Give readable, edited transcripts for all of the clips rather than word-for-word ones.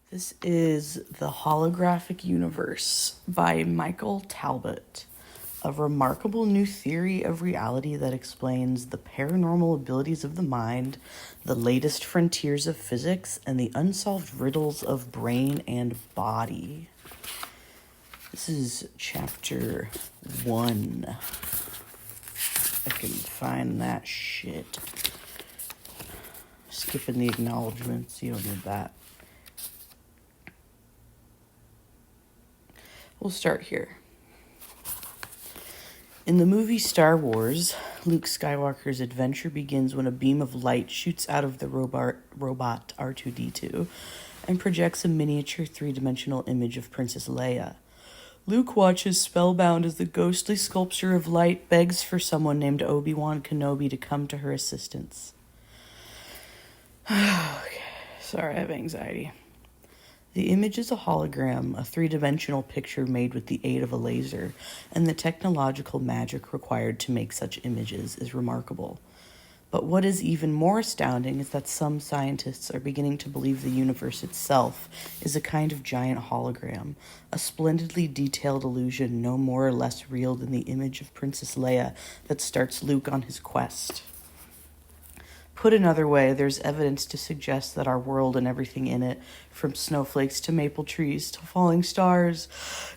This is The Holographic Universe by Michael Talbot, a remarkable new theory of reality that explains the paranormal abilities of the mind, the latest frontiers of physics, and the unsolved riddles of brain and body. This is chapter 1. I can find that shit. Skipping the acknowledgements, you don't need that. We'll start here. In the movie Star Wars, Luke Skywalker's adventure begins when a beam of light shoots out of the robot R2-D2 and projects a miniature three-dimensional image of Princess Leia. Luke watches spellbound as the ghostly sculpture of light begs for someone named Obi-Wan Kenobi to come to her assistance. Okay, sorry, I have anxiety. The image is a hologram, a three-dimensional picture made with the aid of a laser, and the technological magic required to make such images is remarkable. But what is even more astounding is that some scientists are beginning to believe the universe itself is a kind of giant hologram, a splendidly detailed illusion no more or less real than the image of Princess Leia that starts Luke on his quest. Put another way, there's evidence to suggest that our world and everything in it, from snowflakes to maple trees to falling stars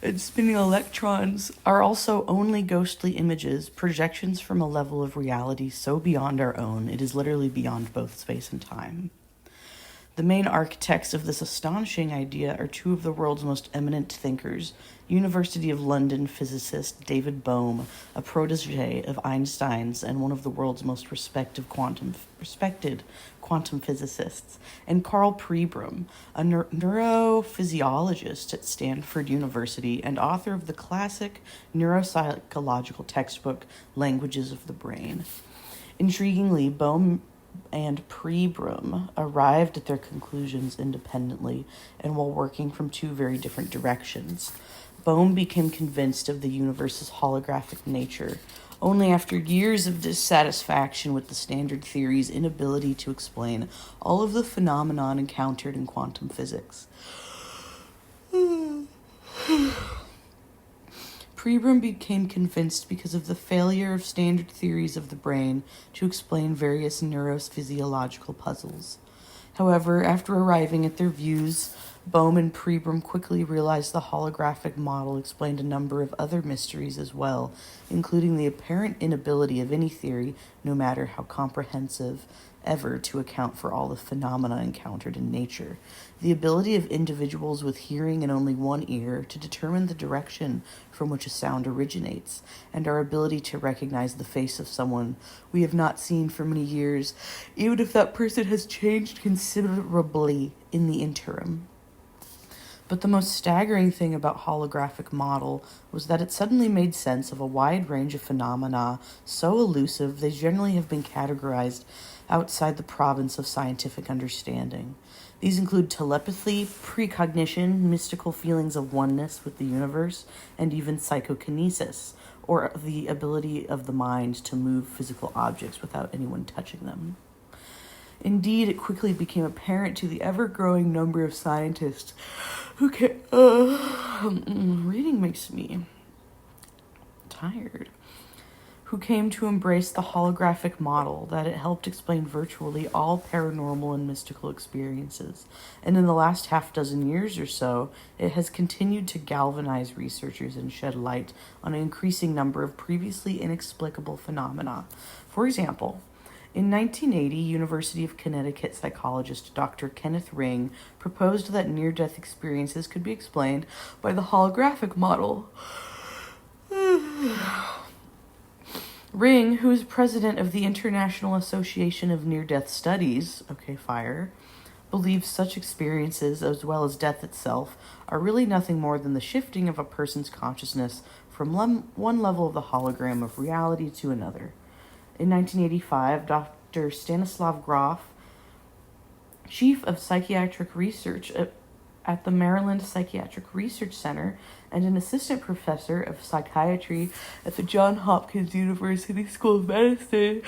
and spinning electrons, are also only ghostly images, projections from a level of reality so beyond our own, it is literally beyond both space and time. The main architects of this astonishing idea are two of the world's most eminent thinkers, University of London physicist David Bohm, a protege of Einstein's and one of the world's most respected quantum physicists, and Carl Pribram, a neurophysiologist at Stanford University and author of the classic neuropsychological textbook Languages of the Brain. Intriguingly, Bohm and Pribram arrived at their conclusions independently and while working from two very different directions. Bohm became convinced of the universe's holographic nature only after years of dissatisfaction with the standard theory's inability to explain all of the phenomenon encountered in quantum physics. Pribram became convinced because of the failure of standard theories of the brain to explain various neurophysiological puzzles. However, after arriving at their views, Bohm and Pribram quickly realized the holographic model explained a number of other mysteries as well, including the apparent inability of any theory, no matter how comprehensive, ever to account for all the phenomena encountered in nature, the ability of individuals with hearing in only one ear to determine the direction from which a sound originates, and our ability to recognize the face of someone we have not seen for many years, even if that person has changed considerably in the interim. But the most staggering thing about holographic model was that it suddenly made sense of a wide range of phenomena so elusive they generally have been categorized outside the province of scientific understanding. These include telepathy, precognition, mystical feelings of oneness with the universe, and even psychokinesis, or the ability of the mind to move physical objects without anyone touching them. Indeed, it quickly became apparent to the ever-growing number of scientists who reading makes me tired, who came to embrace the holographic model, that it helped explain virtually all paranormal and mystical experiences. And in the last half dozen years or so, it has continued to galvanize researchers and shed light on an increasing number of previously inexplicable phenomena. For example, in 1980, University of Connecticut psychologist Dr. Kenneth Ring proposed that near-death experiences could be explained by the holographic model. Ring, who is president of the International Association of Near-Death Studies, believes such experiences, as well as death itself, are really nothing more than the shifting of a person's consciousness from one level of the hologram of reality to another. In 1985, Dr. Stanislav Grof, chief of psychiatric research at the Maryland Psychiatric Research Center and an assistant professor of psychiatry at the Johns Hopkins University School of Medicine,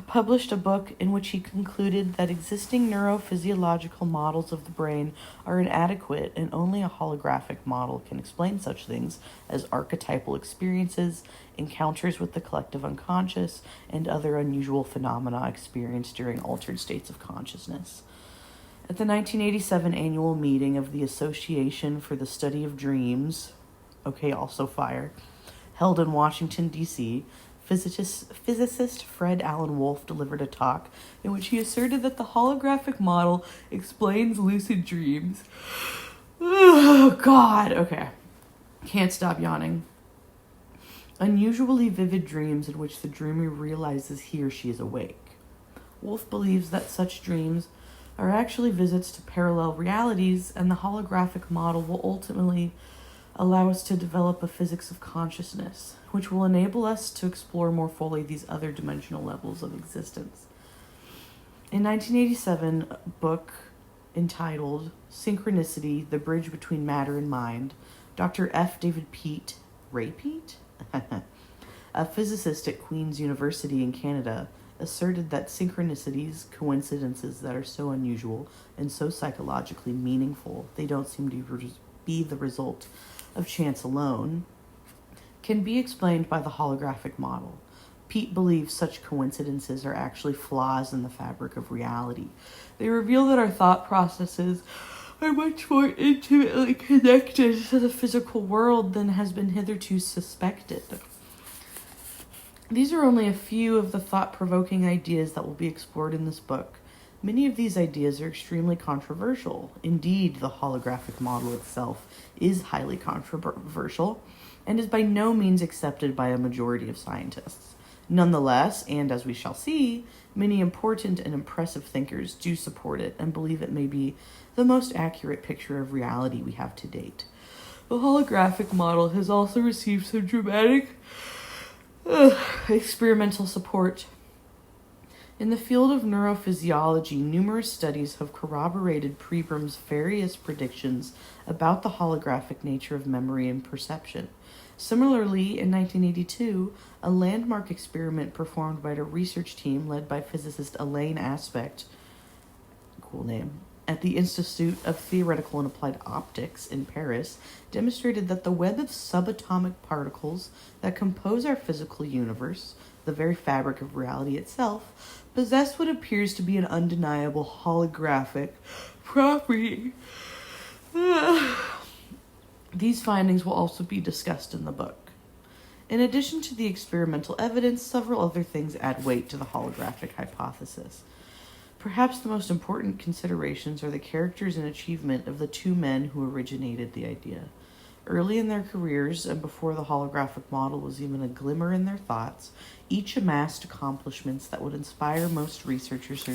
published a book in which he concluded that existing neurophysiological models of the brain are inadequate and only a holographic model can explain such things as archetypal experiences, encounters with the collective unconscious, and other unusual phenomena experienced during altered states of consciousness. At the 1987 annual meeting of the Association for the Study of Dreams, also fire, held in Washington, D.C., physicist Fred Alan Wolf delivered a talk in which he asserted that the holographic model explains lucid dreams. Oh, God. Okay. Can't stop yawning. Unusually vivid dreams in which the dreamer realizes he or she is awake. Wolf believes that such dreams are actually visits to parallel realities, and the holographic model will ultimately allow us to develop a physics of consciousness, which will enable us to explore more fully these other dimensional levels of existence. In 1987, a book entitled Synchronicity, The Bridge Between Matter and Mind, Dr. F. David Peat, Ray Peat? A physicist at Queen's University in Canada, asserted that synchronicities, coincidences that are so unusual and so psychologically meaningful they don't seem to be the result of chance alone, can be explained by the holographic model. Pete believes such coincidences are actually flaws in the fabric of reality. They reveal that our thought processes are much more intimately connected to the physical world than has been hitherto suspected. These are only a few of the thought-provoking ideas that will be explored in this book. Many of these ideas are extremely controversial. Indeed, the holographic model itself is highly controversial and is by no means accepted by a majority of scientists. Nonetheless, and as we shall see, many important and impressive thinkers do support it and believe it may be the most accurate picture of reality we have to date. The holographic model has also received some dramatic experimental support. In the field of neurophysiology, numerous studies have corroborated Pribram's various predictions about the holographic nature of memory and perception. Similarly, in 1982, a landmark experiment performed by a research team led by physicist Elaine Aspect, cool name, at the Institute of Theoretical and Applied Optics in Paris, demonstrated that the web of subatomic particles that compose our physical universe, the very fabric of reality itself, possess what appears to be an undeniable holographic property. These findings will also be discussed in the book. In addition to the experimental evidence, several other things add weight to the holographic hypothesis. Perhaps the most important considerations are the characters and achievement of the two men who originated the idea. Early in their careers, and before the holographic model was even a glimmer in their thoughts, each amassed accomplishments that would inspire most researchers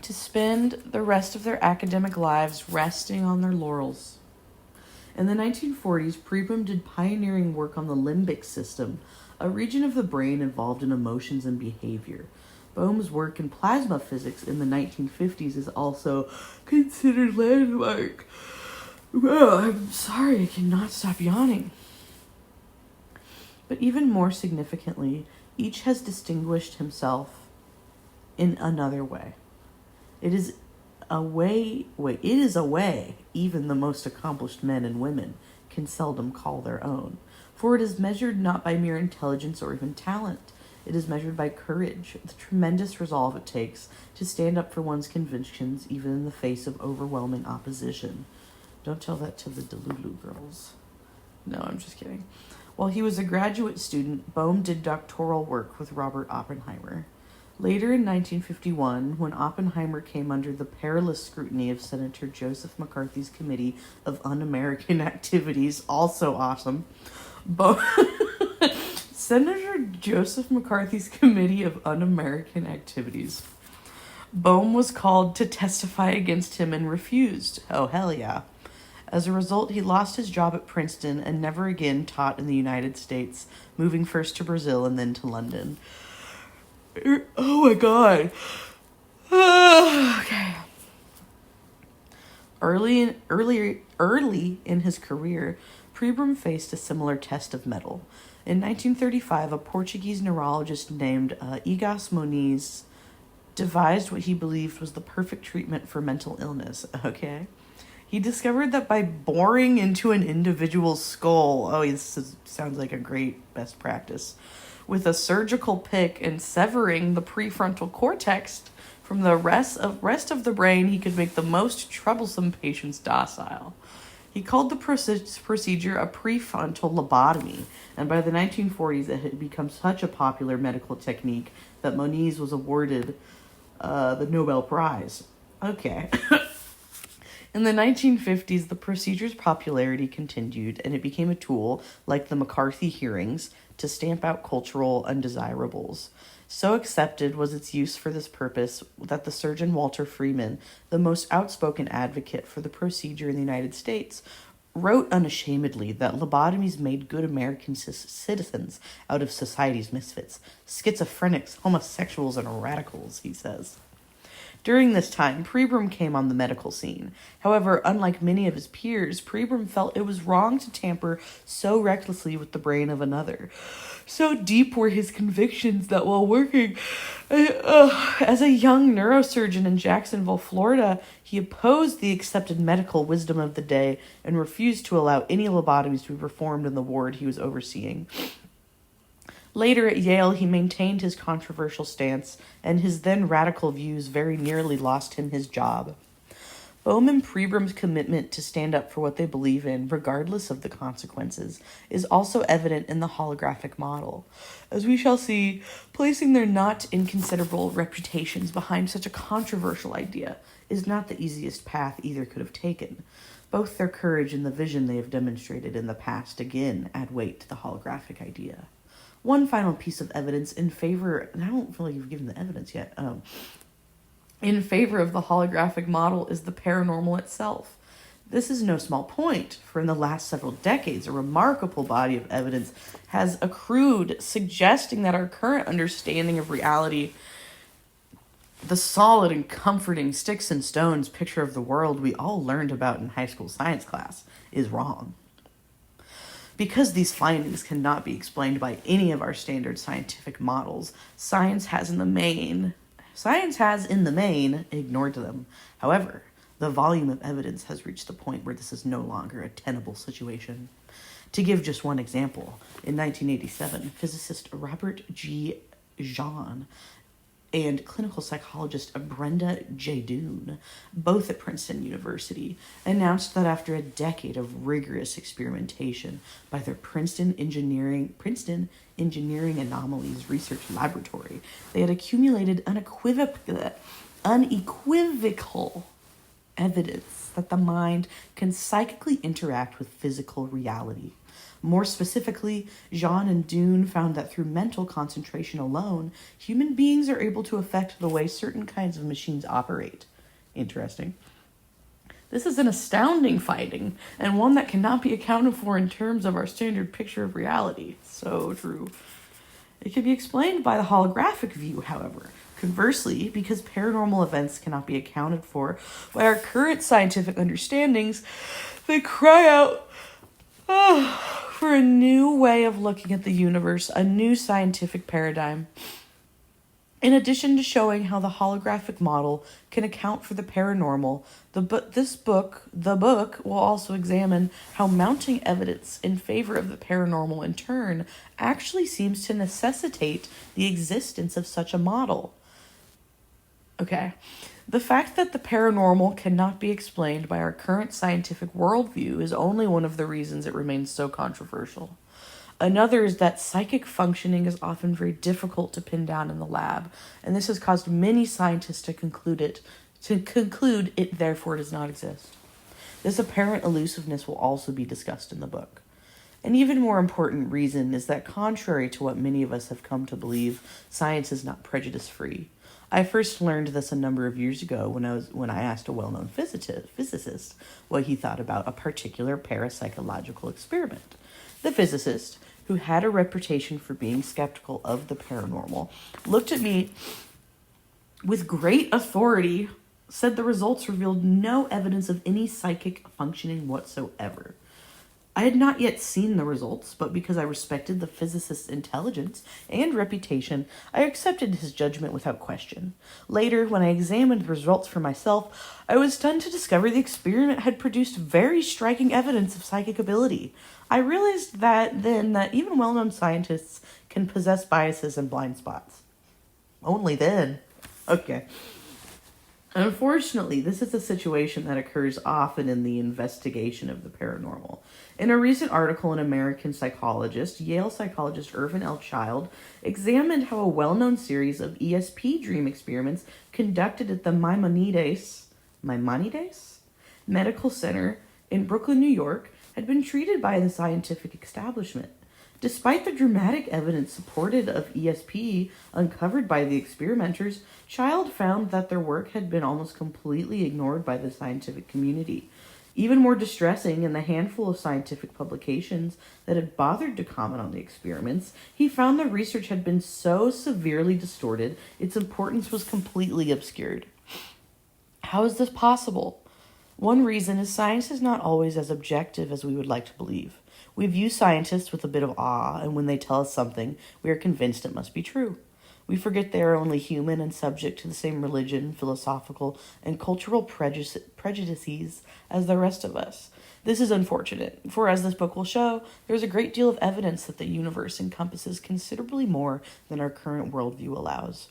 to spend the rest of their academic lives resting on their laurels. In the 1940s, Pribram did pioneering work on the limbic system, a region of the brain involved in emotions and behavior. Bohm's work in plasma physics in the 1950s is also considered landmark. Oh, I'm sorry, I cannot stop yawning. But even more significantly, each has distinguished himself in another way. It is a way even the most accomplished men and women can seldom call their own. For it is measured not by mere intelligence or even talent. It is measured by courage, the tremendous resolve it takes to stand up for one's convictions even in the face of overwhelming opposition. Don't tell that to the Delulu girls. No, I'm just kidding. While he was a graduate student, Bohm did doctoral work with Robert Oppenheimer. Later in 1951, when Oppenheimer came under the perilous scrutiny of Senator Joseph McCarthy's Committee of Un-American Activities, also awesome, Senator Joseph McCarthy's Committee of Un-American Activities. Bohm was called to testify against him and refused. Oh, hell yeah. As a result, he lost his job at Princeton and never again taught in the United States, moving first to Brazil and then to London. Oh my God. Okay. Early in his career, Pribram faced a similar test of mettle. In 1935, a Portuguese neurologist named Egas Moniz devised what he believed was the perfect treatment for mental illness. Okay. He discovered that by boring into an individual's skull, sounds like a great best practice, with a surgical pick and severing the prefrontal cortex from the rest of the brain, he could make the most troublesome patients docile. He called the procedure a prefrontal lobotomy, and by the 1940s it had become such a popular medical technique that Moniz was awarded the Nobel Prize. Okay. In the 1950s, the procedure's popularity continued, and it became a tool, like the McCarthy hearings, to stamp out cultural undesirables. So accepted was its use for this purpose that the surgeon Walter Freeman, the most outspoken advocate for the procedure in the United States, wrote unashamedly that lobotomies made good American citizens out of society's misfits, schizophrenics, homosexuals, and radicals, he says. During this time, Pribram came on the medical scene. However, unlike many of his peers, Pribram felt it was wrong to tamper so recklessly with the brain of another. So deep were his convictions that while working as a young neurosurgeon in Jacksonville, Florida, he opposed the accepted medical wisdom of the day and refused to allow any lobotomies to be performed in the ward he was overseeing. Later at Yale, he maintained his controversial stance, and his then radical views very nearly lost him his job. Bohm and Pribram's commitment to stand up for what they believe in, regardless of the consequences, is also evident in the holographic model. As we shall see, placing their not inconsiderable reputations behind such a controversial idea is not the easiest path either could have taken. Both their courage and the vision they have demonstrated in the past again add weight to the holographic idea. One final piece of evidence in favor, and I don't feel like you've given the evidence yet, in favor of the holographic model is the paranormal itself. This is no small point, for in the last several decades, a remarkable body of evidence has accrued suggesting that our current understanding of reality, the solid and comforting sticks and stones picture of the world we all learned about in high school science class, is wrong. Because these findings cannot be explained by any of our standard scientific models, science has in the main ignored them. However, the volume of evidence has reached the point where this is no longer a tenable situation. To give just one example, in 1987, physicist Robert G. Jahn and clinical psychologist Brenda J. Doon, both at Princeton University, announced that after a decade of rigorous experimentation by their Princeton Engineering Anomalies Research Laboratory, they had accumulated unequivocal evidence that the mind can psychically interact with physical reality. More specifically, Jean and Doon found that through mental concentration alone, human beings are able to affect the way certain kinds of machines operate. Interesting. This is an astounding finding, and one that cannot be accounted for in terms of our standard picture of reality. So true. It can be explained by the holographic view, however. Conversely, because paranormal events cannot be accounted for by our current scientific understandings, they cry out for a new way of looking at the universe, a new scientific paradigm. In addition to showing how the holographic model can account for the paranormal, the book will also examine how mounting evidence in favor of the paranormal in turn actually seems to necessitate the existence of such a model. Okay. The fact that the paranormal cannot be explained by our current scientific worldview is only one of the reasons it remains so controversial. Another is that psychic functioning is often very difficult to pin down in the lab, and this has caused many scientists to conclude it therefore does not exist. This apparent elusiveness will also be discussed in the book. An even more important reason is that contrary to what many of us have come to believe, science is not prejudice-free. I first learned this a number of years ago when I asked a well-known physicist what he thought about a particular parapsychological experiment. The physicist, who had a reputation for being skeptical of the paranormal, looked at me with great authority, said the results revealed no evidence of any psychic functioning whatsoever. I had not yet seen the results, but because I respected the physicist's intelligence and reputation, I accepted his judgment without question. Later, when I examined the results for myself, I was stunned to discover the experiment had produced very striking evidence of psychic ability. I realized that even well-known scientists can possess biases and blind spots. Only then. Okay. Unfortunately, this is a situation that occurs often in the investigation of the paranormal. In a recent article in American Psychologist, Yale psychologist Irvin L. Child examined how a well-known series of ESP dream experiments conducted at the Maimonides Medical Center in Brooklyn, New York, had been treated by the scientific establishment. Despite the dramatic evidence supported of ESP uncovered by the experimenters, Child found that their work had been almost completely ignored by the scientific community. Even more distressing, in the handful of scientific publications that had bothered to comment on the experiments, he found the research had been so severely distorted, its importance was completely obscured. How is this possible? One reason is science is not always as objective as we would like to believe. We view scientists with a bit of awe, and when they tell us something, we are convinced it must be true. We forget they are only human and subject to the same religion, philosophical, and cultural prejudices as the rest of us. This is unfortunate, for as this book will show, there is a great deal of evidence that the universe encompasses considerably more than our current worldview allows.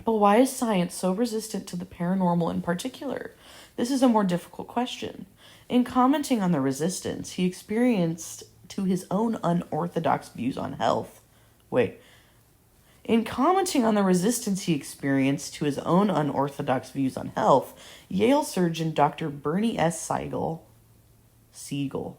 But why is science so resistant to the paranormal in particular? This is a more difficult question. In commenting on the resistance he experienced to his own unorthodox views on health, Yale surgeon Dr. Bernie S. Siegel,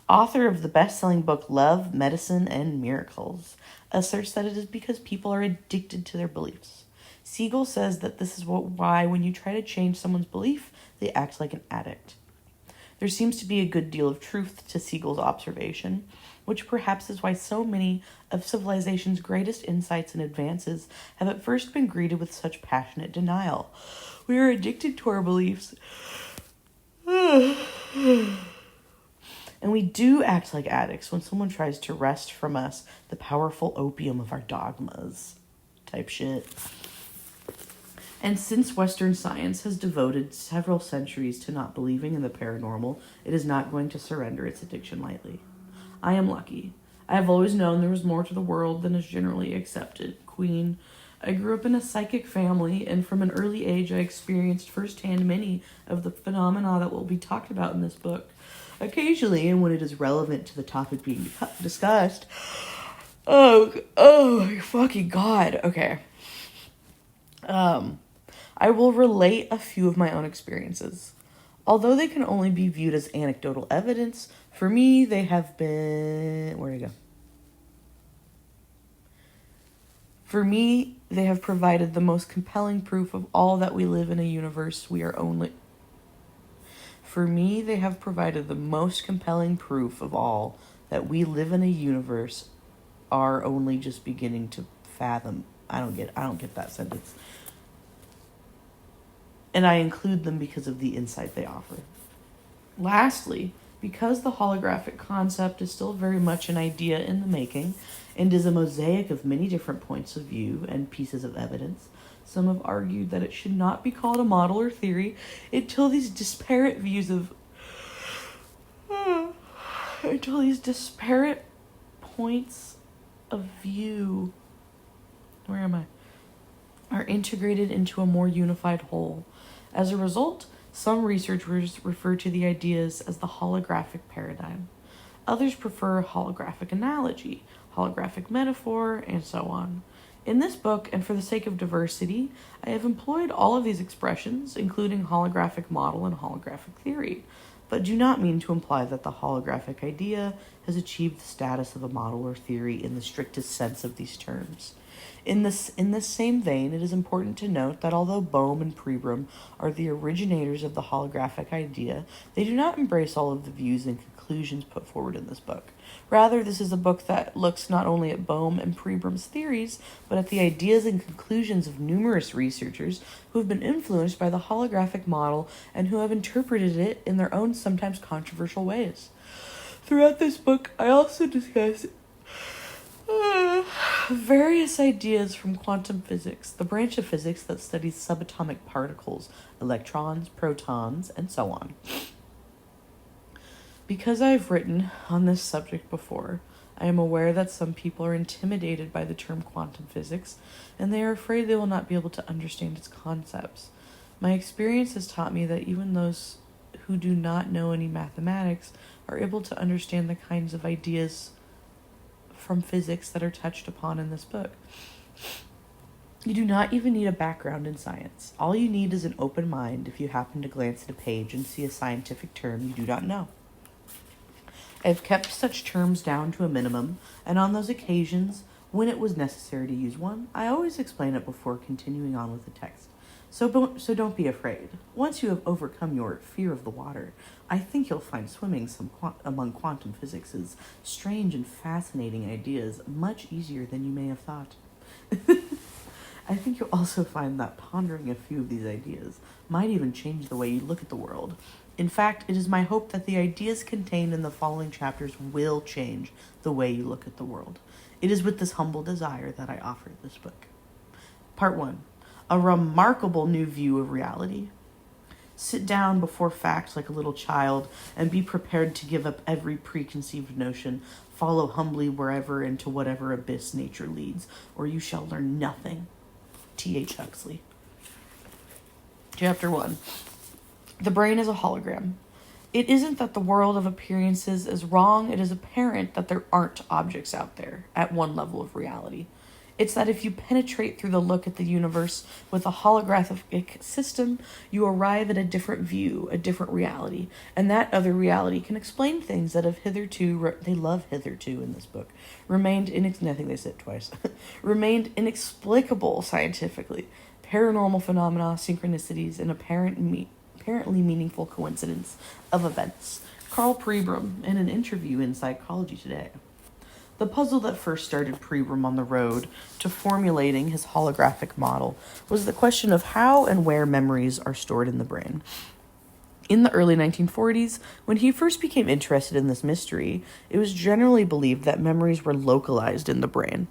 author of the best-selling book Love, Medicine, and Miracles, asserts that it is because people are addicted to their beliefs. Siegel says that this is why when you try to change someone's belief, they act like an addict. There seems to be a good deal of truth to Siegel's observation, which perhaps is why so many of civilization's greatest insights and advances have at first been greeted with such passionate denial. We are addicted to our beliefs, and we do act like addicts when someone tries to wrest from us the powerful opium of our dogmas. Type shit. And since Western science has devoted several centuries to not believing in the paranormal, it is not going to surrender its addiction lightly. I am lucky. I have always known there was more to the world than is generally accepted. Queen. I grew up in a psychic family, and from an early age I experienced firsthand many of the phenomena that will be talked about in this book. Occasionally, and when it is relevant to the topic being discussed, oh my fucking God. Okay. I will relate a few of my own experiences. Although they can only be viewed as anecdotal evidence, for me they have been... Where'd it go? For me, they have provided the most compelling proof of all that we live in a universe we are only... For me, they have provided the most compelling proof of all that we live in a universe are only just beginning to fathom. I don't get that sentence. And I include them because of the insight they offer. Lastly, because the holographic concept is still very much an idea in the making and is a mosaic of many different points of view and pieces of evidence, some have argued that it should not be called a model or theory until these disparate points of view are integrated into a more unified whole. As a result, some researchers refer to the ideas as the holographic paradigm. Others prefer holographic analogy, holographic metaphor, and so on. In this book, and for the sake of diversity, I have employed all of these expressions, including holographic model and holographic theory, but do not mean to imply that the holographic idea has achieved the status of a model or theory in the strictest sense of these terms. In this same vein, it is important to note that although Bohm and Pribram are the originators of the holographic idea, they do not embrace all of the views and conclusions put forward in this book. Rather, this is a book that looks not only at Bohm and Pribram's theories, but at the ideas and conclusions of numerous researchers who have been influenced by the holographic model and who have interpreted it in their own sometimes controversial ways. Throughout this book, I also discuss various ideas from quantum physics, the branch of physics that studies subatomic particles, electrons, protons, and so on. Because I've written on this subject before, I am aware that some people are intimidated by the term quantum physics, and they are afraid they will not be able to understand its concepts. My experience has taught me that even those who do not know any mathematics are able to understand the kinds of ideas from physics that are touched upon in this book. You do not even need a background in science. All you need is an open mind if you happen to glance at a page and see a scientific term you do not know. I have kept such terms down to a minimum, and on those occasions when it was necessary to use one, I always explain it before continuing on with the text. So don't be afraid. Once you have overcome your fear of the water, I think you'll find swimming among quantum physics' strange and fascinating ideas much easier than you may have thought. I think you'll also find that pondering a few of these ideas might even change the way you look at the world. In fact, it is my hope that the ideas contained in the following chapters will change the way you look at the world. It is with this humble desire that I offer this book. Part 1. A remarkable new view of reality. Sit down before facts like a little child and be prepared to give up every preconceived notion. Follow humbly wherever and to whatever abyss nature leads, or you shall learn nothing. T.H. Huxley. Chapter 1. The brain is a hologram. It isn't that the world of appearances is wrong, it is apparent that there aren't objects out there at one level of reality. It's that if you penetrate through the look at the universe with a holographic system, you arrive at a different view, a different reality, and that other reality can explain things that have hitherto, they love hitherto in this book, remained remained inexplicable scientifically. Paranormal phenomena, synchronicities, and apparently meaningful coincidence of events. Carl Pribram in an interview in Psychology Today. The puzzle that first started Pribram on the road to formulating his holographic model was the question of how and where memories are stored in the brain. In the early 1940s, when he first became interested in this mystery, it was generally believed that memories were localized in the brain.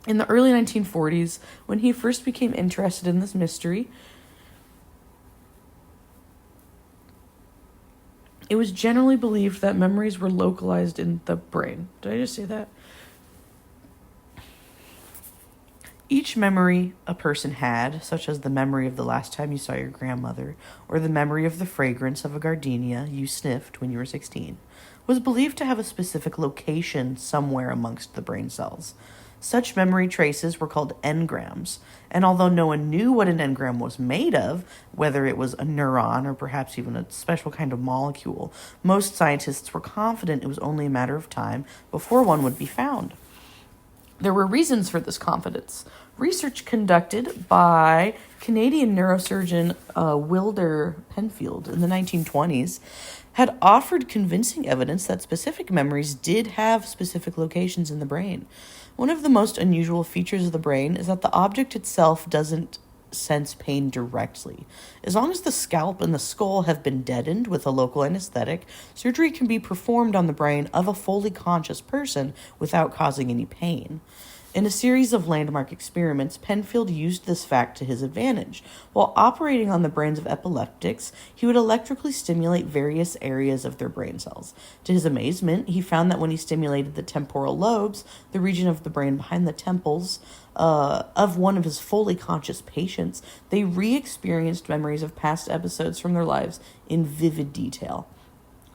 In the early 1940s, when he first became interested in this mystery, it was generally believed that memories were localized in the brain. Did I just say that? Each memory a person had, such as the memory of the last time you saw your grandmother, or the memory of the fragrance of a gardenia you sniffed when you were 16, was believed to have a specific location somewhere amongst the brain cells. Such memory traces were called engrams, and although no one knew what an engram was made of, whether it was a neuron or perhaps even a special kind of molecule, most scientists were confident it was only a matter of time before one would be found. There were reasons for this confidence. Research conducted by Canadian neurosurgeon Wilder Penfield in the 1920s had offered convincing evidence that specific memories did have specific locations in the brain. One of the most unusual features of the brain is that the object itself doesn't sense pain directly. As long as the scalp and the skull have been deadened with a local anesthetic, surgery can be performed on the brain of a fully conscious person without causing any pain. In a series of landmark experiments, Penfield used this fact to his advantage. While operating on the brains of epileptics, he would electrically stimulate various areas of their brain cells. To his amazement, he found that when he stimulated the temporal lobes, the region of the brain behind the temples, of one of his fully conscious patients, they re-experienced memories of past episodes from their lives in vivid detail.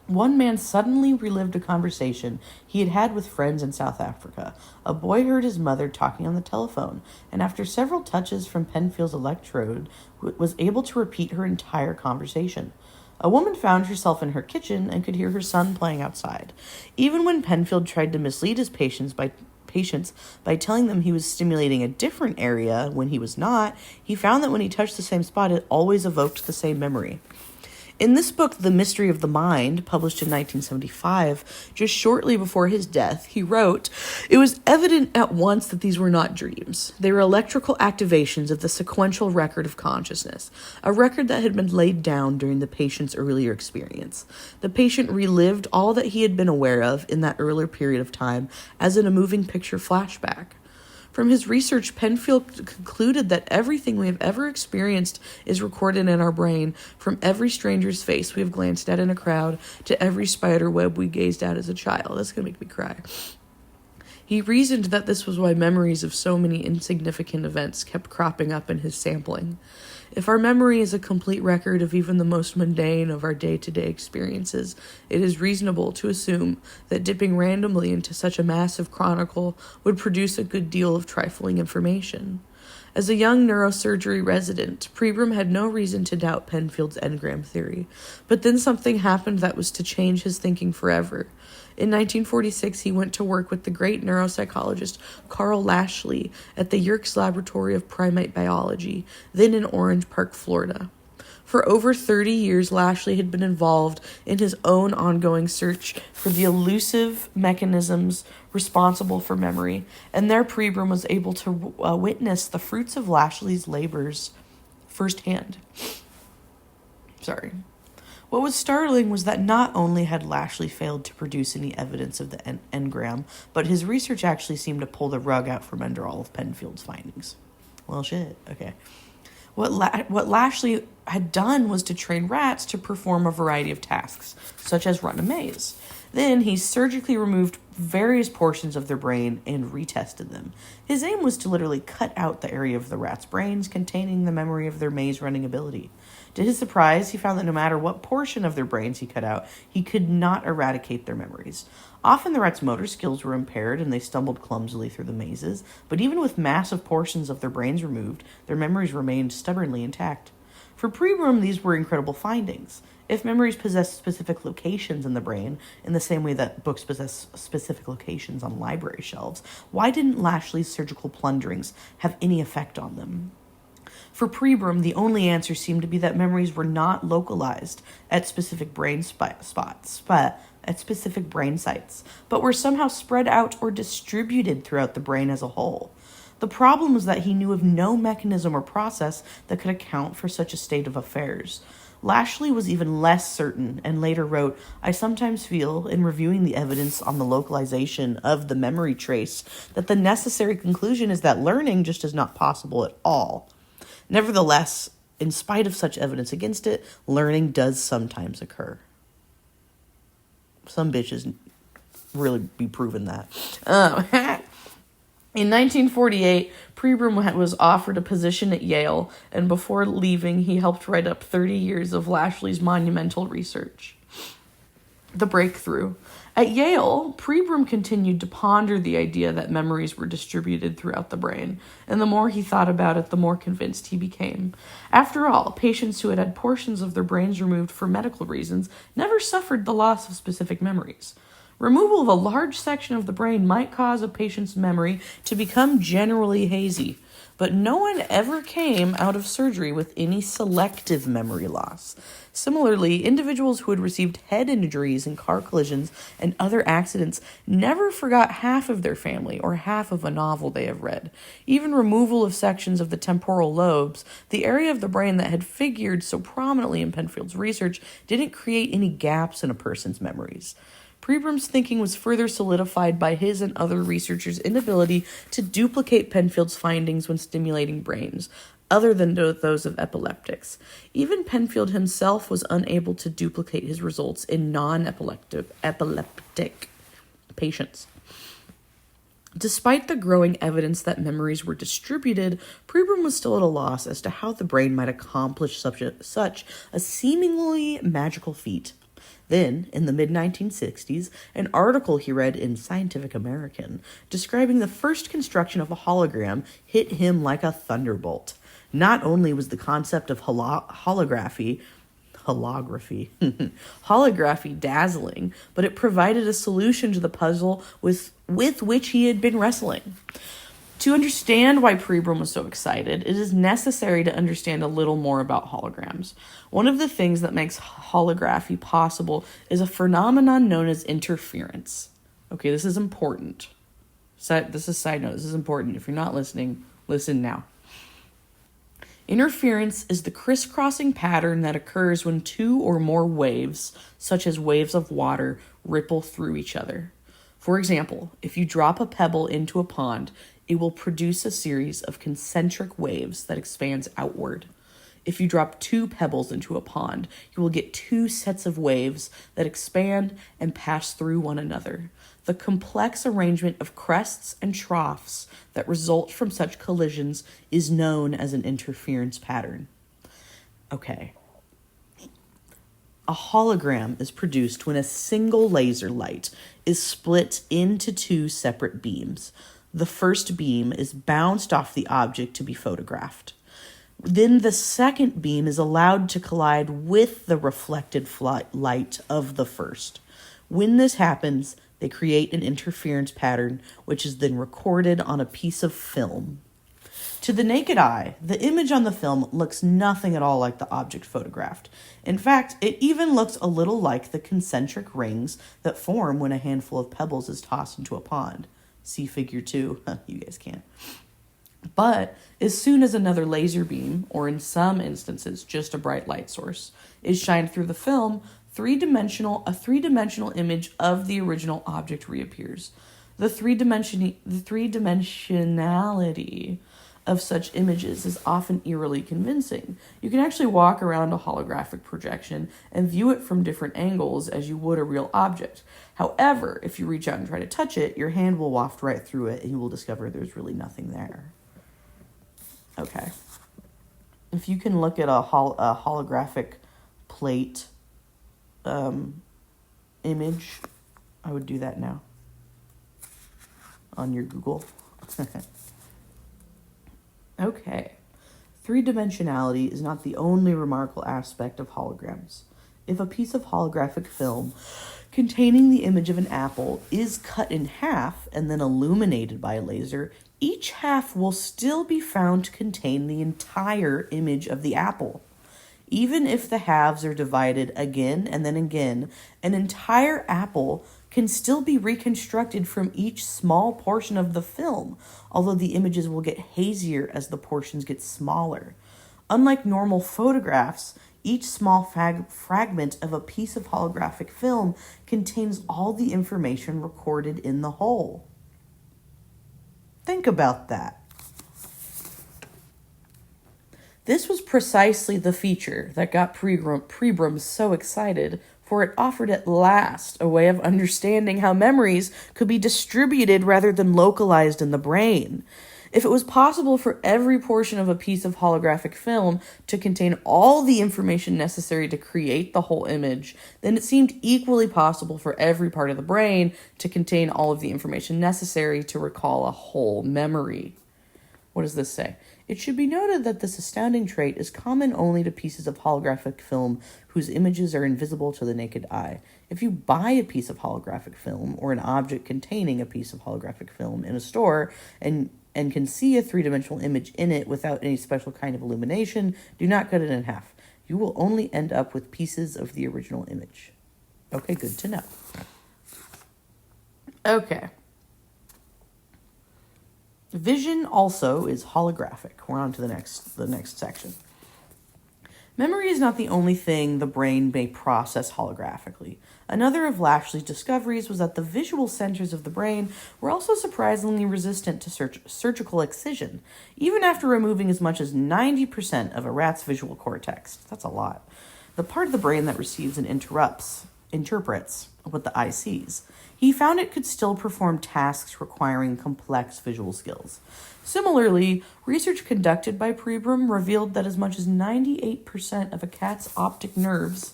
One man suddenly relived a conversation he had had with friends in South Africa. A boy heard his mother talking on the telephone, and after several touches from Penfield's electrode, was able to repeat her entire conversation. A woman found herself in her kitchen and could hear her son playing outside. Even when Penfield tried to mislead his patients by patients by telling them he was stimulating a different area when he was not, he found that when he touched the same spot, it always evoked the same memory. In this book, The Mystery of the Mind, published in 1975, just shortly before his death, he wrote, "It was evident at once that these were not dreams. They were electrical activations of the sequential record of consciousness, a record that had been laid down during the patient's earlier experience. The patient relived all that he had been aware of in that earlier period of time as in a moving picture flashback." From his research, Penfield concluded that everything we have ever experienced is recorded in our brain, from every stranger's face we have glanced at in a crowd to every spider web we gazed at as a child. That's going to make me cry. He reasoned that this was why memories of so many insignificant events kept cropping up in his sampling. If our memory is a complete record of even the most mundane of our day-to-day experiences, it is reasonable to assume that dipping randomly into such a massive chronicle would produce a good deal of trifling information. As a young neurosurgery resident, Pribram had no reason to doubt Penfield's engram theory, but then something happened that was to change his thinking forever. In 1946, he went to work with the great neuropsychologist Carl Lashley at the Yerkes Laboratory of Primate Biology, then in Orange Park, Florida. For over 30 years, Lashley had been involved in his own ongoing search for the elusive mechanisms responsible for memory, and there Pribram was able to witness the fruits of Lashley's labors firsthand. What was startling was that not only had Lashley failed to produce any evidence of the engram, but his research actually seemed to pull the rug out from under all of Penfield's findings. Well, shit. Okay. What Lashley had done was to train rats to perform a variety of tasks, such as run a maze. Then he surgically removed various portions of their brain and retested them. His aim was to literally cut out the area of the rats' brains containing the memory of their maze-running ability. To his surprise, he found that no matter what portion of their brains he cut out, he could not eradicate their memories. Often the rats' motor skills were impaired and they stumbled clumsily through the mazes, but even with massive portions of their brains removed, their memories remained stubbornly intact. For Pribram, these were incredible findings. If memories possess specific locations in the brain, in the same way that books possess specific locations on library shelves, why didn't Lashley's surgical plunderings have any effect on them? For Pribram, the only answer seemed to be that memories were not localized at specific brain spots, but at specific brain sites, but were somehow spread out or distributed throughout the brain as a whole. The problem was that he knew of no mechanism or process that could account for such a state of affairs. Lashley was even less certain and later wrote, "I sometimes feel, in reviewing the evidence on the localization of the memory trace, that the necessary conclusion is that learning just is not possible at all. Nevertheless, in spite of such evidence against it, learning does sometimes occur." Some bitches really be proving that. In 1948, Pribram was offered a position at Yale, and before leaving, he helped write up 30 years of Lashley's monumental research. The breakthrough. At Yale, Pribram continued to ponder the idea that memories were distributed throughout the brain, and the more he thought about it, the more convinced he became. After all, patients who had had portions of their brains removed for medical reasons never suffered the loss of specific memories. Removal of a large section of the brain might cause a patient's memory to become generally hazy, but no one ever came out of surgery with any selective memory loss. Similarly, individuals who had received head injuries in car collisions and other accidents never forgot half of their family or half of a novel they have read. Even removal of sections of the temporal lobes, the area of the brain that had figured so prominently in Penfield's research, didn't create any gaps in a person's memories. Pribram's thinking was further solidified by his and other researchers' inability to duplicate Penfield's findings when stimulating brains, other than those of epileptics. Even Penfield himself was unable to duplicate his results in non-epileptic patients. Despite the growing evidence that memories were distributed, Pribram was still at a loss as to how the brain might accomplish such a seemingly magical feat. Then, in the mid-1960s, an article he read in Scientific American describing the first construction of a hologram hit him like a thunderbolt. Not only was the concept of holography holography. Holography dazzling, but it provided a solution to the puzzle with which he had been wrestling. To understand why Pribram was so excited, it is necessary to understand a little more about holograms. One of the things that makes holography possible is a phenomenon known as interference. Okay, this is important. This is side note. This is important. If you're not listening, listen now. Interference is the crisscrossing pattern that occurs when two or more waves, such as waves of water, ripple through each other. For example, if you drop a pebble into a pond, it will produce a series of concentric waves that expands outward. If you drop two pebbles into a pond, you will get two sets of waves that expand and pass through one another. The complex arrangement of crests and troughs that result from such collisions is known as an interference pattern. Okay. A hologram is produced when a single laser light is split into two separate beams. The first beam is bounced off the object to be photographed. Then the second beam is allowed to collide with the reflected light of the first. When this happens, they create an interference pattern, which is then recorded on a piece of film. To the naked eye, the image on the film looks nothing at all like the object photographed. In fact, it even looks a little like the concentric rings that form when a handful of pebbles is tossed into a pond. See figure 2. You guys can't. But as soon as another laser beam, or in some instances just a bright light source, is shined through the film, a three-dimensional image of the original object reappears. The three-dimensionality of such images is often eerily convincing. You can actually walk around a holographic projection and view it from different angles as you would a real object. However, if you reach out and try to touch it, your hand will waft right through it and you will discover there's really nothing there. Okay. If you can look at a holographic plate image, I would do that now on your Google. Okay. Three-dimensionality is not the only remarkable aspect of holograms. If a piece of holographic film containing the image of an apple is cut in half and then illuminated by a laser, each half will still be found to contain the entire image of the apple. Even if the halves are divided again and then again, an entire apple can still be reconstructed from each small portion of the film, although the images will get hazier as the portions get smaller. Unlike normal photographs, each small fragment of a piece of holographic film contains all the information recorded in the whole. Think about that. This was precisely the feature that got Pribram so excited, for it offered at last a way of understanding how memories could be distributed rather than localized in the brain. If it was possible for every portion of a piece of holographic film to contain all the information necessary to create the whole image, then it seemed equally possible for every part of the brain to contain all of the information necessary to recall a whole memory. What does this say? It should be noted that this astounding trait is common only to pieces of holographic film whose images are invisible to the naked eye. If you buy a piece of holographic film or an object containing a piece of holographic film in a store and can see a three-dimensional image in it without any special kind of illumination, do not cut it in half. You will only end up with pieces of the original image. Okay, good to know. Okay. Vision also is holographic. We're on to the next section. Memory is not the only thing the brain may process holographically. Another of Lashley's discoveries was that the visual centers of the brain were also surprisingly resistant to surgical excision, even after removing as much as 90% of a rat's visual cortex. That's a lot. The part of the brain that receives and interprets what the eye sees. He found it could still perform tasks requiring complex visual skills. Similarly, research conducted by Pribram revealed that as much as 98% of a cat's optic nerves,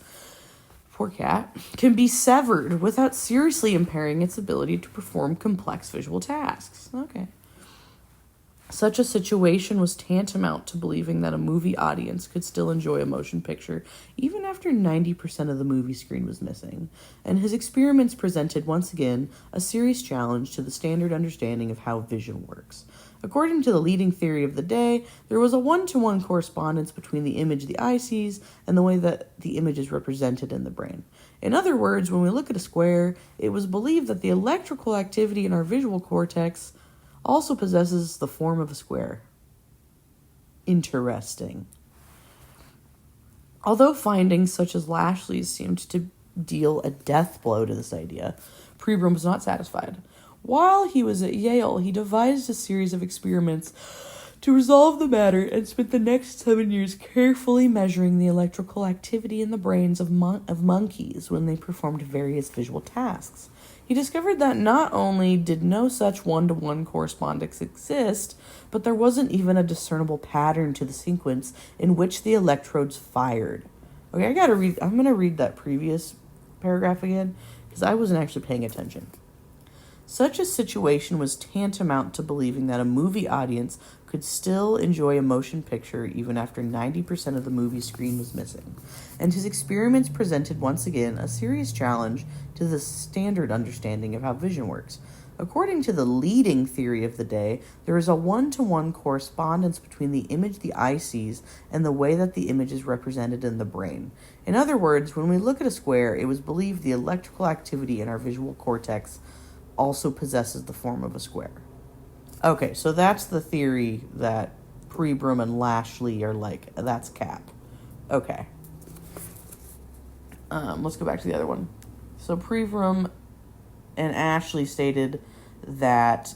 poor cat, can be severed without seriously impairing its ability to perform complex visual tasks. Okay. Such a situation was tantamount to believing that a movie audience could still enjoy a motion picture even after 90% of the movie screen was missing, and his experiments presented once again a serious challenge to the standard understanding of how vision works. According to the leading theory of the day, there was a one-to-one correspondence between the image the eye sees and the way that the image is represented in the brain. In other words, when we look at a square, it was believed that the electrical activity in our visual cortex also possesses the form of a square. Interesting. Although findings such as Lashley's seemed to deal a death blow to this idea, Pribram was not satisfied. While he was at Yale, he devised a series of experiments to resolve the matter and spent the next 7 years carefully measuring the electrical activity in the brains of monkeys when they performed various visual tasks. He discovered that not only did no such one-to-one correspondence exist, but there wasn't even a discernible pattern to the sequence in which the electrodes fired. Okay, I'm going to read that previous paragraph again, because I wasn't actually paying attention. Such a situation was tantamount to believing that a movie audience could still enjoy a motion picture even after 90% of the movie screen was missing, and his experiments presented once again a serious challenge to the standard understanding of how vision works. According to the leading theory of the day, there is a one-to-one correspondence between the image the eye sees and the way that the image is represented in the brain. In other words, when we look at a square, it was believed the electrical activity in our visual cortex also possesses the form of a square. Okay, so that's the theory that Pribram and Lashley are like, that's cap. Okay. Let's go back to the other one. So Pribram and Ashley stated that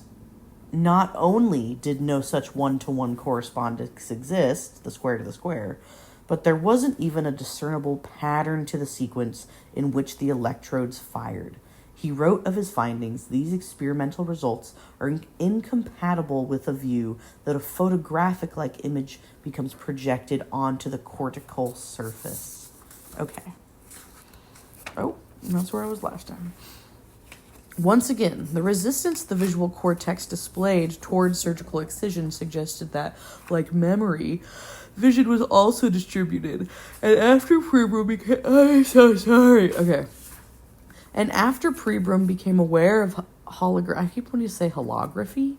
not only did no such one-to-one correspondence exist, the square to the square, but there wasn't even a discernible pattern to the sequence in which the electrodes fired. He wrote of his findings, these experimental results are incompatible with a view that a photographic-like image becomes projected onto the cortical surface. Okay. Oh, that's where I was last time. Once again, the resistance the visual cortex displayed towards surgical excision suggested that, like memory, vision was also distributed. And after Pribram became... I'm so sorry. Okay. And after Pribram became aware of I keep wanting to say holography,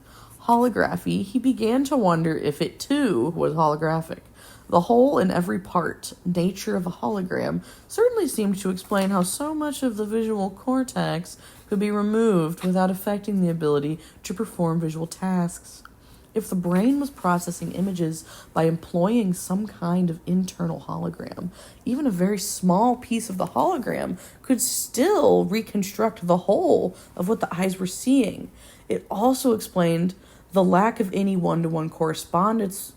he began to wonder if it too was holographic. The whole and every part nature of a hologram certainly seemed to explain how so much of the visual cortex could be removed without affecting the ability to perform visual tasks. If the brain was processing images by employing some kind of internal hologram, even a very small piece of the hologram could still reconstruct the whole of what the eyes were seeing. It also explained the lack of any one-to-one correspondence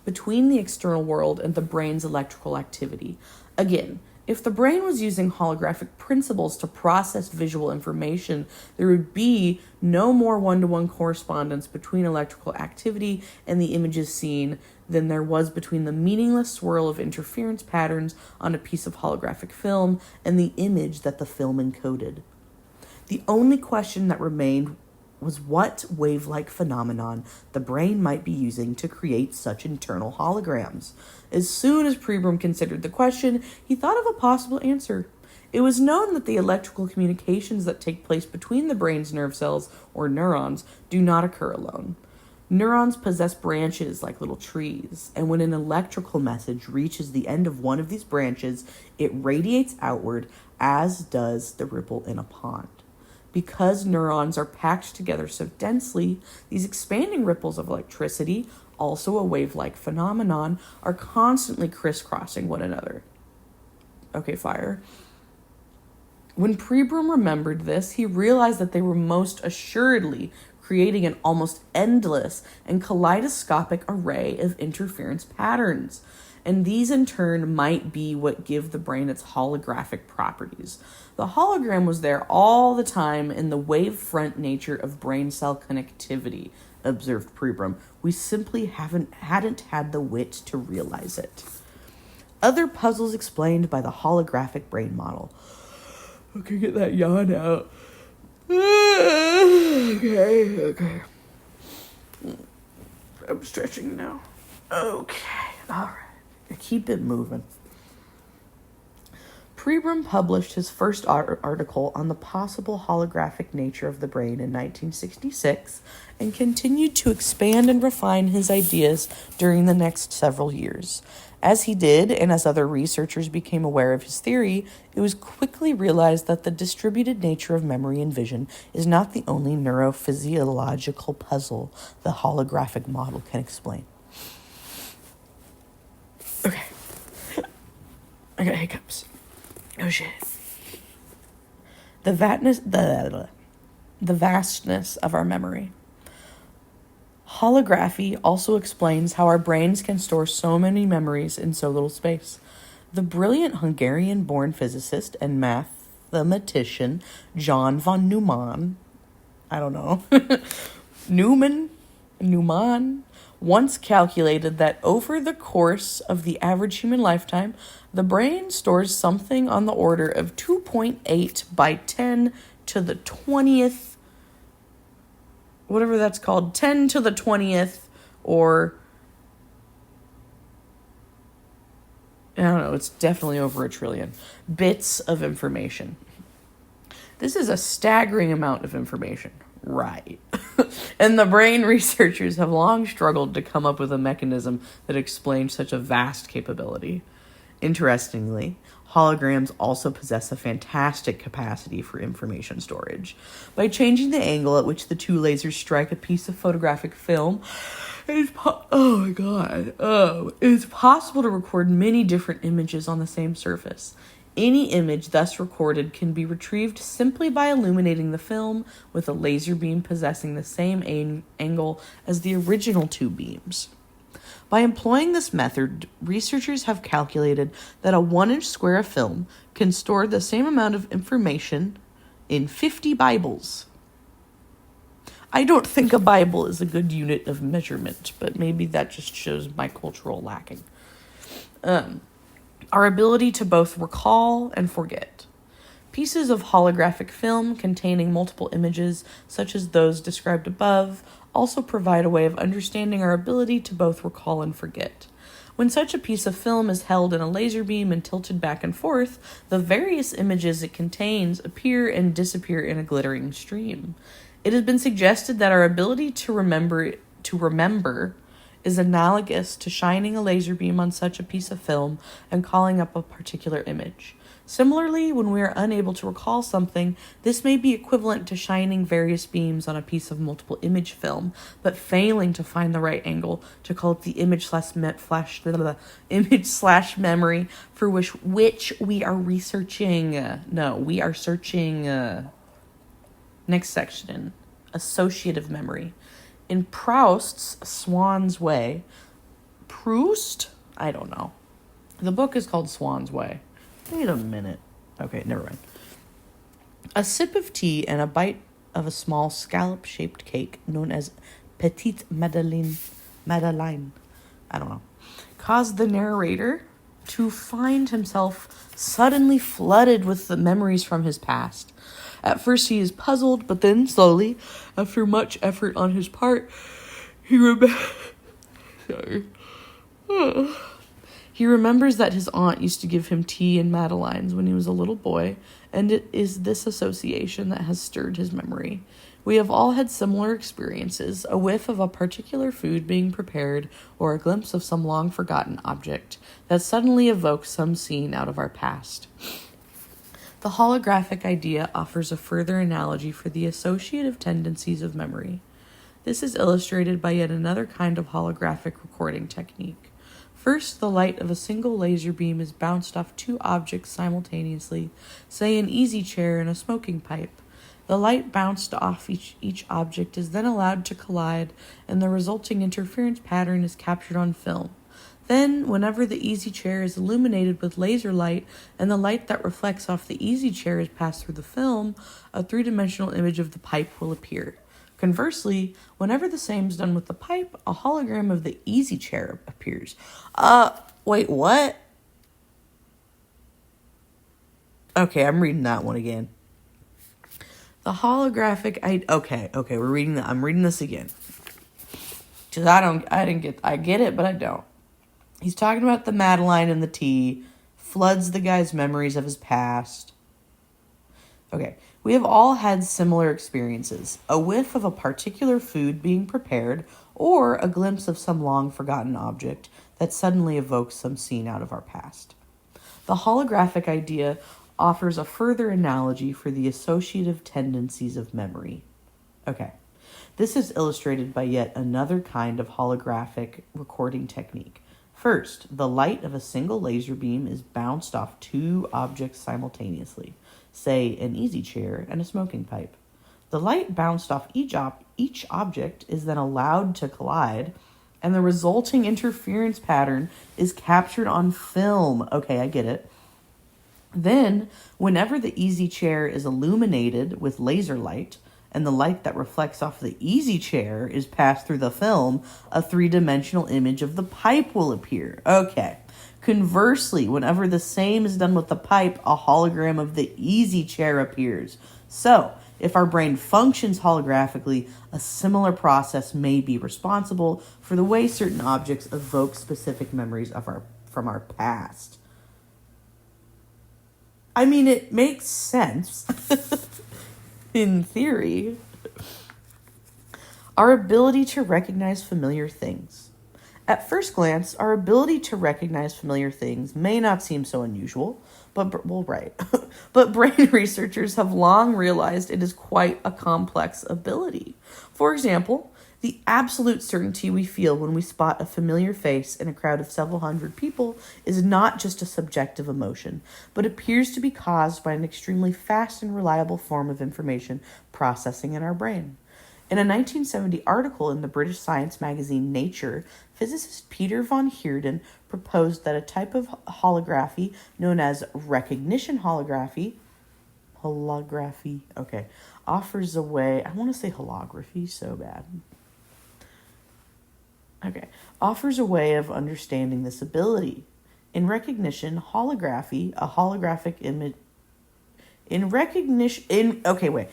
between the external world and the brain's electrical activity. Again, if the brain was using holographic principles to process visual information, there would be no more one-to-one correspondence between electrical activity and the images seen than there was between the meaningless swirl of interference patterns on a piece of holographic film and the image that the film encoded. The only question that remained was what wave-like phenomenon the brain might be using to create such internal holograms. As soon as Pribram considered the question, he thought of a possible answer. It was known that the electrical communications that take place between the brain's nerve cells, or neurons, do not occur alone. Neurons possess branches like little trees, and when an electrical message reaches the end of one of these branches, it radiates outward, as does the ripple in a pond. Because neurons are packed together so densely, these expanding ripples of electricity, also a wave-like phenomenon, are constantly crisscrossing one another. Okay, fire. When Pribram remembered this, he realized that they were most assuredly creating an almost endless and kaleidoscopic array of interference patterns. And these in turn might be what give the brain its holographic properties. The hologram was there all the time in the wavefront nature of brain cell connectivity, observed Pribram. We simply hadn't had the wit to realize it. Other puzzles explained by the holographic brain model. Okay, get that yawn out. Okay. I'm stretching now. Okay, all right. Keep it moving. Pribram published his first article on the possible holographic nature of the brain in 1966 and continued to expand and refine his ideas during the next several years. As he did, and as other researchers became aware of his theory, it was quickly realized that the distributed nature of memory and vision is not the only neurophysiological puzzle the holographic model can explain. Okay. I got hiccups. Oh shit. The vastness of our memory. Holography also explains how our brains can store so many memories in so little space. The brilliant Hungarian-born physicist and mathematician John von Neumann, Neumann, once calculated that over the course of the average human lifetime, the brain stores something on the order of 2.8 by 10 to the 20th, whatever that's called, 10 to the 20th, or, I don't know, it's definitely over a trillion, bits of information. This is a staggering amount of information. Right. And the brain researchers have long struggled to come up with a mechanism that explains such a vast capability. Interestingly, holograms also possess a fantastic capacity for information storage. By changing the angle at which the two lasers strike a piece of photographic film, it's possible to record many different images on the same surface. Any image thus recorded can be retrieved simply by illuminating the film with a laser beam possessing the same angle as the original two beams. By employing this method, researchers have calculated that a 1-inch square of film can store the same amount of information in 50 Bibles. I don't think a Bible is a good unit of measurement, but maybe that just shows my cultural lacking. Our ability to both recall and forget. Pieces of holographic film containing multiple images, such as those described above, also provide a way of understanding our ability to both recall and forget. When such a piece of film is held in a laser beam and tilted back and forth, the various images it contains appear and disappear in a glittering stream. It has been suggested that our ability to remember is analogous to shining a laser beam on such a piece of film and calling up a particular image. Similarly, when we are unable to recall something, this may be equivalent to shining various beams on a piece of multiple image film, but failing to find the right angle to call up the image slash memory for which we are researching. We are searching. Next section, associative memory. In Proust's Swan's Way, I don't know. The book is called Swan's Way. Wait a minute. Okay, never mind. A sip of tea and a bite of a small scallop-shaped cake known as Petite Madeleine, I don't know, caused the narrator to find himself suddenly flooded with the memories from his past. At first he is puzzled, but then slowly, after much effort on his part, he remembers that his aunt used to give him tea and madeleines when he was a little boy, and it is this association that has stirred his memory. We have all had similar experiences, a whiff of a particular food being prepared, or a glimpse of some long-forgotten object that suddenly evokes some scene out of our past. The holographic idea offers a further analogy for the associative tendencies of memory. This is illustrated by yet another kind of holographic recording technique. First, the light of a single laser beam is bounced off two objects simultaneously, say an easy chair and a smoking pipe. The light bounced off each object is then allowed to collide, and the resulting interference pattern is captured on film. Then, whenever the easy chair is illuminated with laser light and the light that reflects off the easy chair is passed through the film, a three-dimensional image of the pipe will appear. Conversely, whenever the same is done with the pipe, a hologram of the easy chair appears. Wait, what? Okay, I'm reading that one again. The holographic... I'm reading this again. says, I get it, but I don't. He's talking about the Madeline and the tea, floods the guy's memories of his past. Okay, we have all had similar experiences. A whiff of a particular food being prepared, or a glimpse of some long-forgotten object that suddenly evokes some scene out of our past. The holographic idea offers a further analogy for the associative tendencies of memory. Okay, this is illustrated by yet another kind of holographic recording technique. First, the light of a single laser beam is bounced off two objects simultaneously, say an easy chair and a smoking pipe. The light bounced off each object is then allowed to collide, and the resulting interference pattern is captured on film. Okay, I get it. Then, whenever the easy chair is illuminated with laser light, and the light that reflects off the easy chair is passed through the film, a three-dimensional image of the pipe will appear. Okay. Conversely, whenever the same is done with the pipe, a hologram of the easy chair appears. So, if our brain functions holographically, a similar process may be responsible for the way certain objects evoke specific memories from our past. I mean, it makes sense. In theory. Our ability to recognize familiar things. At first glance, our ability to recognize familiar things may not seem so unusual, but brain researchers have long realized it is quite a complex ability. For example, the absolute certainty we feel when we spot a familiar face in a crowd of several hundred people is not just a subjective emotion, but appears to be caused by an extremely fast and reliable form of information processing in our brain. In a 1970 article in the British science magazine Nature, physicist Peter von Heerden proposed that a type of holography known as recognition holography, offers a way, I want to say holography so bad. Offers a way of understanding this ability. In recognition holography, a holographic image. In recognition holography,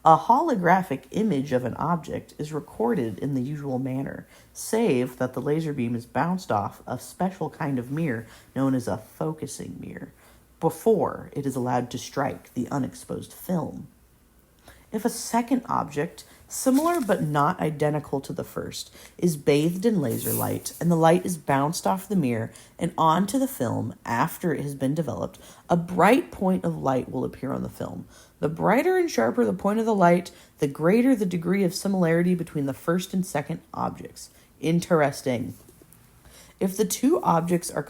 a holographic image of an object is recorded in the usual manner, save that the laser beam is bounced off a special kind of mirror known as a focusing mirror, before it is allowed to strike the unexposed film. If a second object, similar but not identical to the first, is bathed in laser light, and the light is bounced off the mirror and onto the film after it has been developed, a bright point of light will appear on the film. The brighter and sharper the point of the light, the greater the degree of similarity between the first and second objects. Interesting. If the two objects are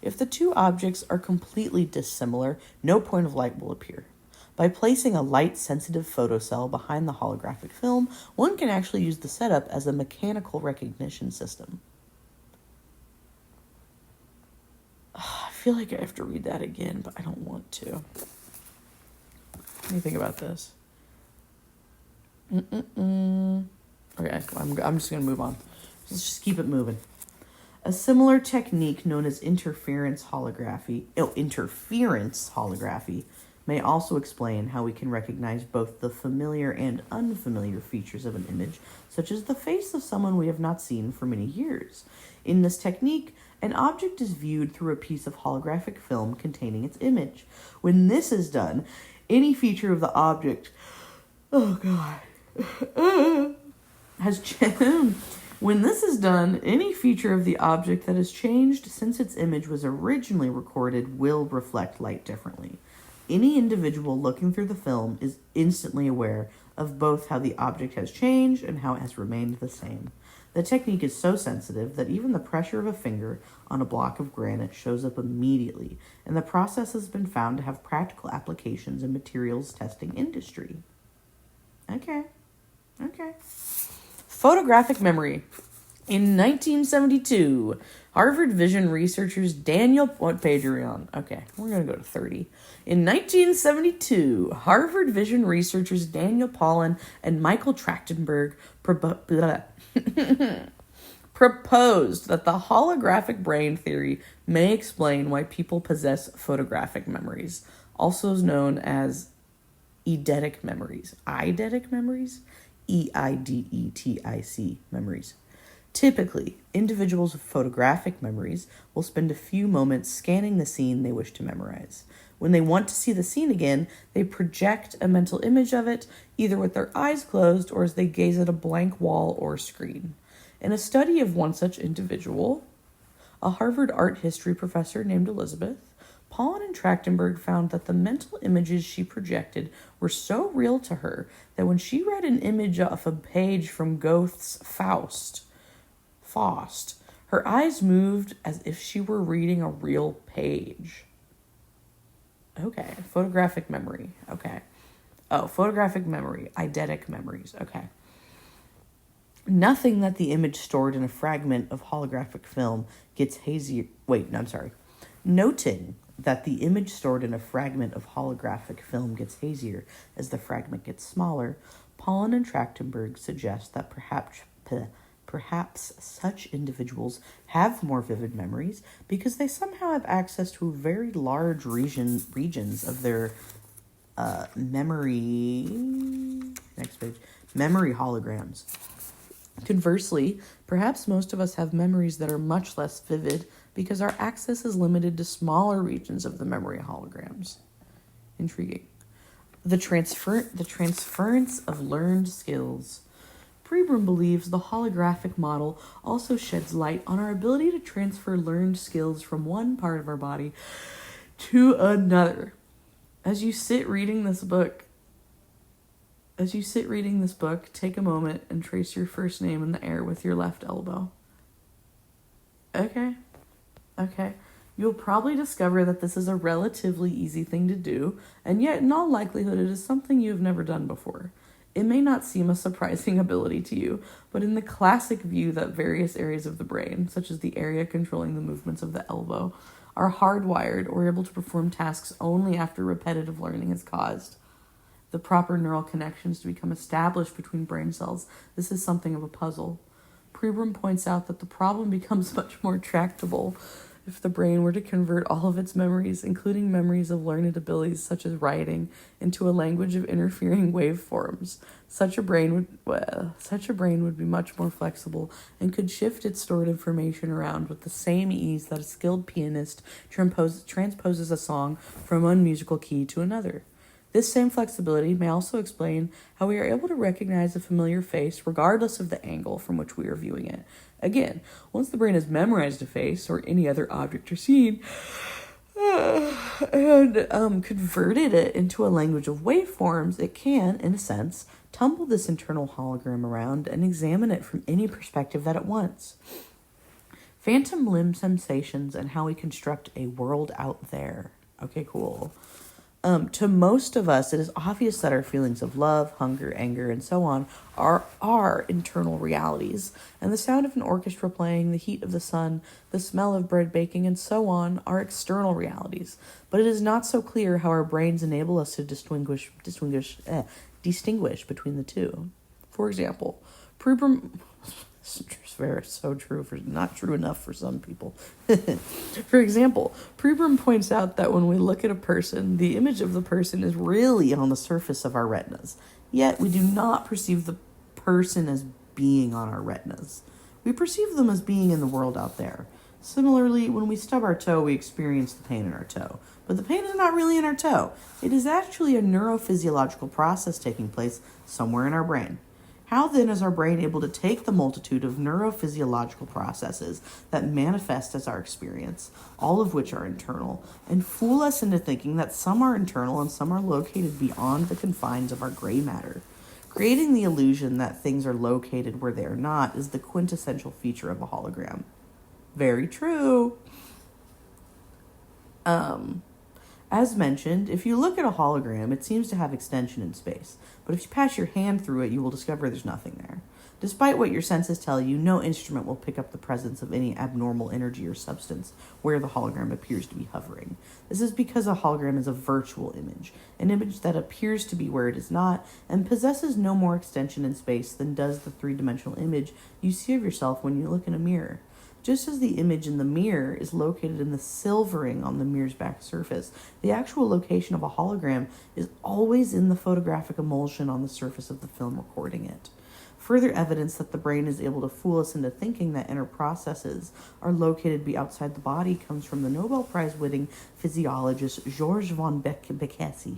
If the two objects are completely dissimilar, no point of light will appear. By placing a light-sensitive photocell behind the holographic film, one can actually use the setup as a mechanical recognition system. I feel like I have to read that again, but I don't want to. What do you think about this? Okay, I'm just going to move on. Let's just keep it moving. A similar technique known as interference holography, may also explain how we can recognize both the familiar and unfamiliar features of an image, such as the face of someone we have not seen for many years. In this technique, an object is viewed through a piece of holographic film containing its image. When this is done, any feature of the object When this is done, any feature of the object that has changed since its image was originally recorded will reflect light differently. Any individual looking through the film is instantly aware of both how the object has changed and how it has remained the same. The technique is so sensitive that even the pressure of a finger on a block of granite shows up immediately, and the process has been found to have practical applications in materials testing industry. Okay. Photographic memory. In 1972, Harvard Vision researchers what page are we on? Okay, we're going to go to 30. In 1972, Harvard Vision researchers Daniel Pollan and Michael Trachtenberg proposed that the holographic brain theory may explain why people possess photographic memories, also known as eidetic memories. Eidetic memories? EIDETIC memories. Typically, individuals with photographic memories will spend a few moments scanning the scene they wish to memorize. When they want to see the scene again, they project a mental image of it, either with their eyes closed or as they gaze at a blank wall or screen. In a study of one such individual, a Harvard art history professor named Elizabeth, Pollen and Trachtenberg found that the mental images she projected were so real to her that when she read an image off a page from Goethe's Faust, her eyes moved as if she were reading a real page. Okay, photographic memory. Okay. Oh, photographic memory, eidetic memories. Okay. Nothing that the image stored in a fragment of holographic film gets hazier. Noting that the image stored in a fragment of holographic film gets hazier as the fragment gets smaller, Pollen and Trachtenberg suggest that perhaps such individuals have more vivid memories because they somehow have access to very large regions of their memory holograms. Conversely, perhaps most of us have memories that are much less vivid because our access is limited to smaller regions of the memory holograms. Intriguing. The transference of learned skills. Pribram believes the holographic model also sheds light on our ability to transfer learned skills from one part of our body to another. As you sit reading this book, take a moment and trace your first name in the air with your left elbow. Okay. You'll probably discover that this is a relatively easy thing to do, and yet in all likelihood it is something you have never done before. It may not seem a surprising ability to you, but in the classic view that various areas of the brain, such as the area controlling the movements of the elbow, are hardwired or able to perform tasks only after repetitive learning is caused the proper neural connections to become established between brain cells, this is something of a puzzle. Pribram points out that the problem becomes much more tractable if the brain were to convert all of its memories, including memories of learned abilities such as writing, into a language of interfering waveforms. Such a brain would be much more flexible and could shift its stored information around with the same ease that a skilled pianist transposes a song from one musical key to another. This same flexibility may also explain how we are able to recognize a familiar face regardless of the angle from which we are viewing it. Again, once the brain has memorized a face or any other object or scene and converted it into a language of waveforms, it can, in a sense, tumble this internal hologram around and examine it from any perspective that it wants. Phantom limb sensations and how we construct a world out there. Okay, cool. To most of us, it is obvious that our feelings of love, hunger, anger, and so on are our internal realities, and the sound of an orchestra playing, the heat of the sun, the smell of bread baking, and so on are external realities. But it is not so clear how our brains enable us to distinguish between the two. For example, so true for not true enough for some people. For example, Pribram points out that when we look at a person, the image of the person is really on the surface of our retinas. Yet we do not perceive the person as being on our retinas. We perceive them as being in the world out there. Similarly, when we stub our toe, we experience the pain in our toe. But the pain is not really in our toe. It is actually a neurophysiological process taking place somewhere in our brain. How then is our brain able to take the multitude of neurophysiological processes that manifest as our experience, all of which are internal, and fool us into thinking that some are internal and some are located beyond the confines of our gray matter? Creating the illusion that things are located where they are not is the quintessential feature of a hologram. Very true. As mentioned, if you look at a hologram, it seems to have extension in space, but if you pass your hand through it, you will discover there's nothing there. Despite what your senses tell you, no instrument will pick up the presence of any abnormal energy or substance where the hologram appears to be hovering. This is because a hologram is a virtual image, an image that appears to be where it is not, and possesses no more extension in space than does the three-dimensional image you see of yourself when you look in a mirror. Just as the image in the mirror is located in the silvering on the mirror's back surface, the actual location of a hologram is always in the photographic emulsion on the surface of the film recording it. Further evidence that the brain is able to fool us into thinking that inner processes are located outside the body comes from the Nobel Prize-winning physiologist Georges von Bekessy.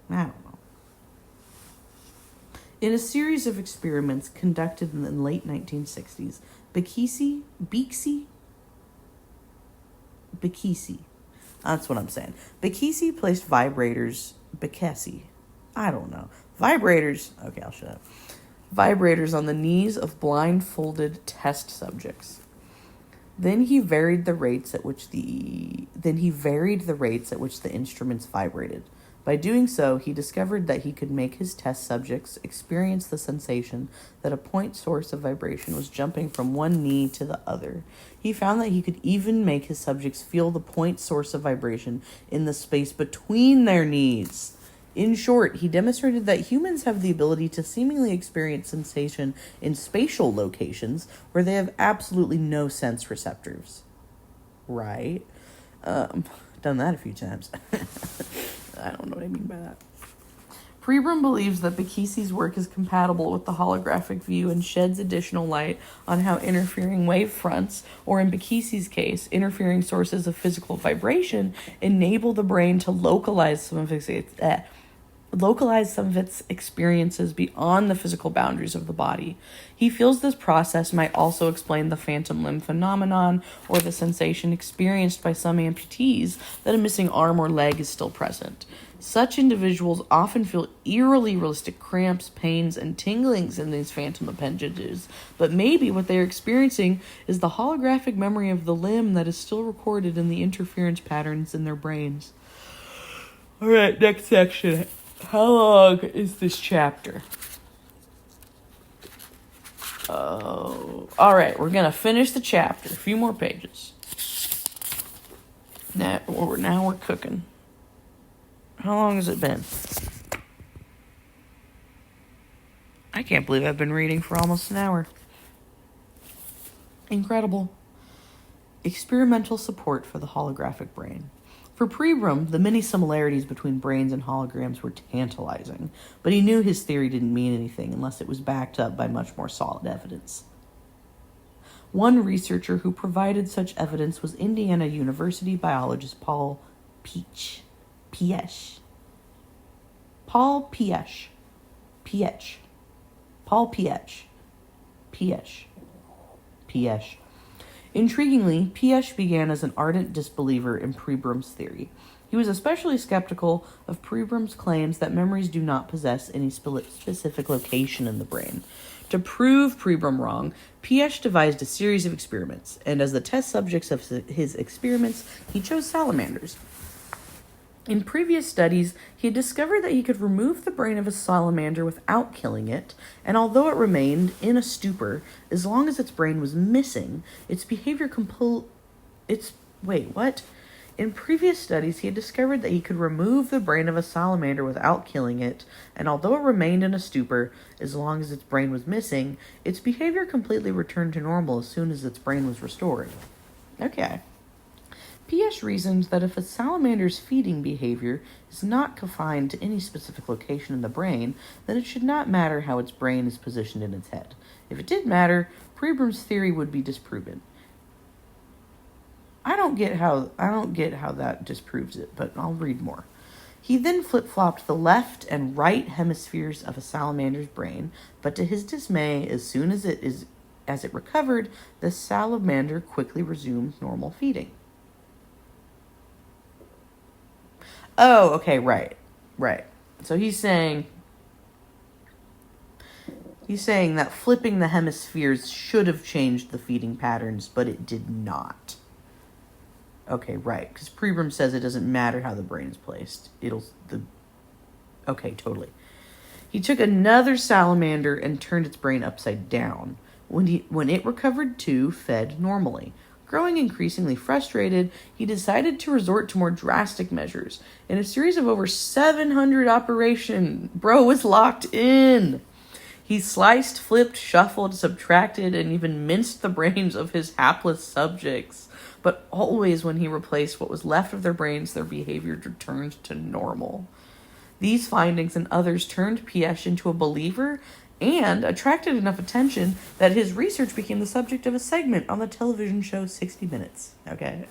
I don't know. In a series of experiments conducted in the late 1960s, Bekessy, that's what I'm saying. Bekessy placed vibrators on the knees of blindfolded test subjects. Then he varied the rates at which the instruments vibrated. By doing so, he discovered that he could make his test subjects experience the sensation that a point source of vibration was jumping from one knee to the other. He found that he could even make his subjects feel the point source of vibration in the space between their knees. In short, he demonstrated that humans have the ability to seemingly experience sensation in spatial locations where they have absolutely no sense receptors. Right? Done that a few times. I don't know what I mean by that. Pribram believes that Bekessy's work is compatible with the holographic view and sheds additional light on how interfering wave fronts, or in Bekessy's case, interfering sources of physical vibration, enable the brain to localize some of its experiences beyond the physical boundaries of the body. He feels this process might also explain the phantom limb phenomenon, or the sensation experienced by some amputees that a missing arm or leg is still present. Such individuals often feel eerily realistic cramps, pains, and tinglings in these phantom appendages, but maybe what they are experiencing is the holographic memory of the limb that is still recorded in the interference patterns in their brains. Alright, next section. How long is this chapter? Oh, alright, we're going to finish the chapter. A few more pages. Now we're cooking. How long has it been? I can't believe I've been reading for almost an hour. Incredible. Experimental support for the holographic brain. For Pribram, the many similarities between brains and holograms were tantalizing, but he knew his theory didn't mean anything unless it was backed up by much more solid evidence. One researcher who provided such evidence was Indiana University biologist Paul Piech. Intriguingly, Piech began as an ardent disbeliever in Pribram's theory. He was especially skeptical of Pribram's claims that memories do not possess any specific location in the brain. To prove Pribram wrong, Piech devised a series of experiments, and as the test subjects of his experiments, he chose salamanders. In previous studies, he had discovered that he could remove the brain of a salamander without killing it, and although it remained in a stupor, as long as its brain was missing, its behavior In previous studies, he had discovered that he could remove the brain of a salamander without killing it, and although it remained in a stupor, as long as its brain was missing, its behavior completely returned to normal as soon as its brain was restored. Okay. Piech reasoned that if a salamander's feeding behavior is not confined to any specific location in the brain, then it should not matter how its brain is positioned in its head. If it did matter, Pribram's theory would be disproven. I don't get how that disproves it, but I'll read more. He then flip-flopped the left and right hemispheres of a salamander's brain, but to his dismay, as soon as it recovered, the salamander quickly resumed normal feeding. Oh, okay, right. So he's saying that flipping the hemispheres should have changed the feeding patterns, but it did not. Okay, right, because Pribram says it doesn't matter how the brain is placed. Okay, totally. He took another salamander and turned its brain upside down. When it recovered too, fed normally. Growing increasingly frustrated, he decided to resort to more drastic measures. In a series of over 700 operations, bro was locked in. He sliced, flipped, shuffled, subtracted, and even minced the brains of his hapless subjects. But always when he replaced what was left of their brains, their behavior returned to normal. These findings and others turned Piesch into a believer and attracted enough attention that his research became the subject of a segment on the television show 60 Minutes. Okay.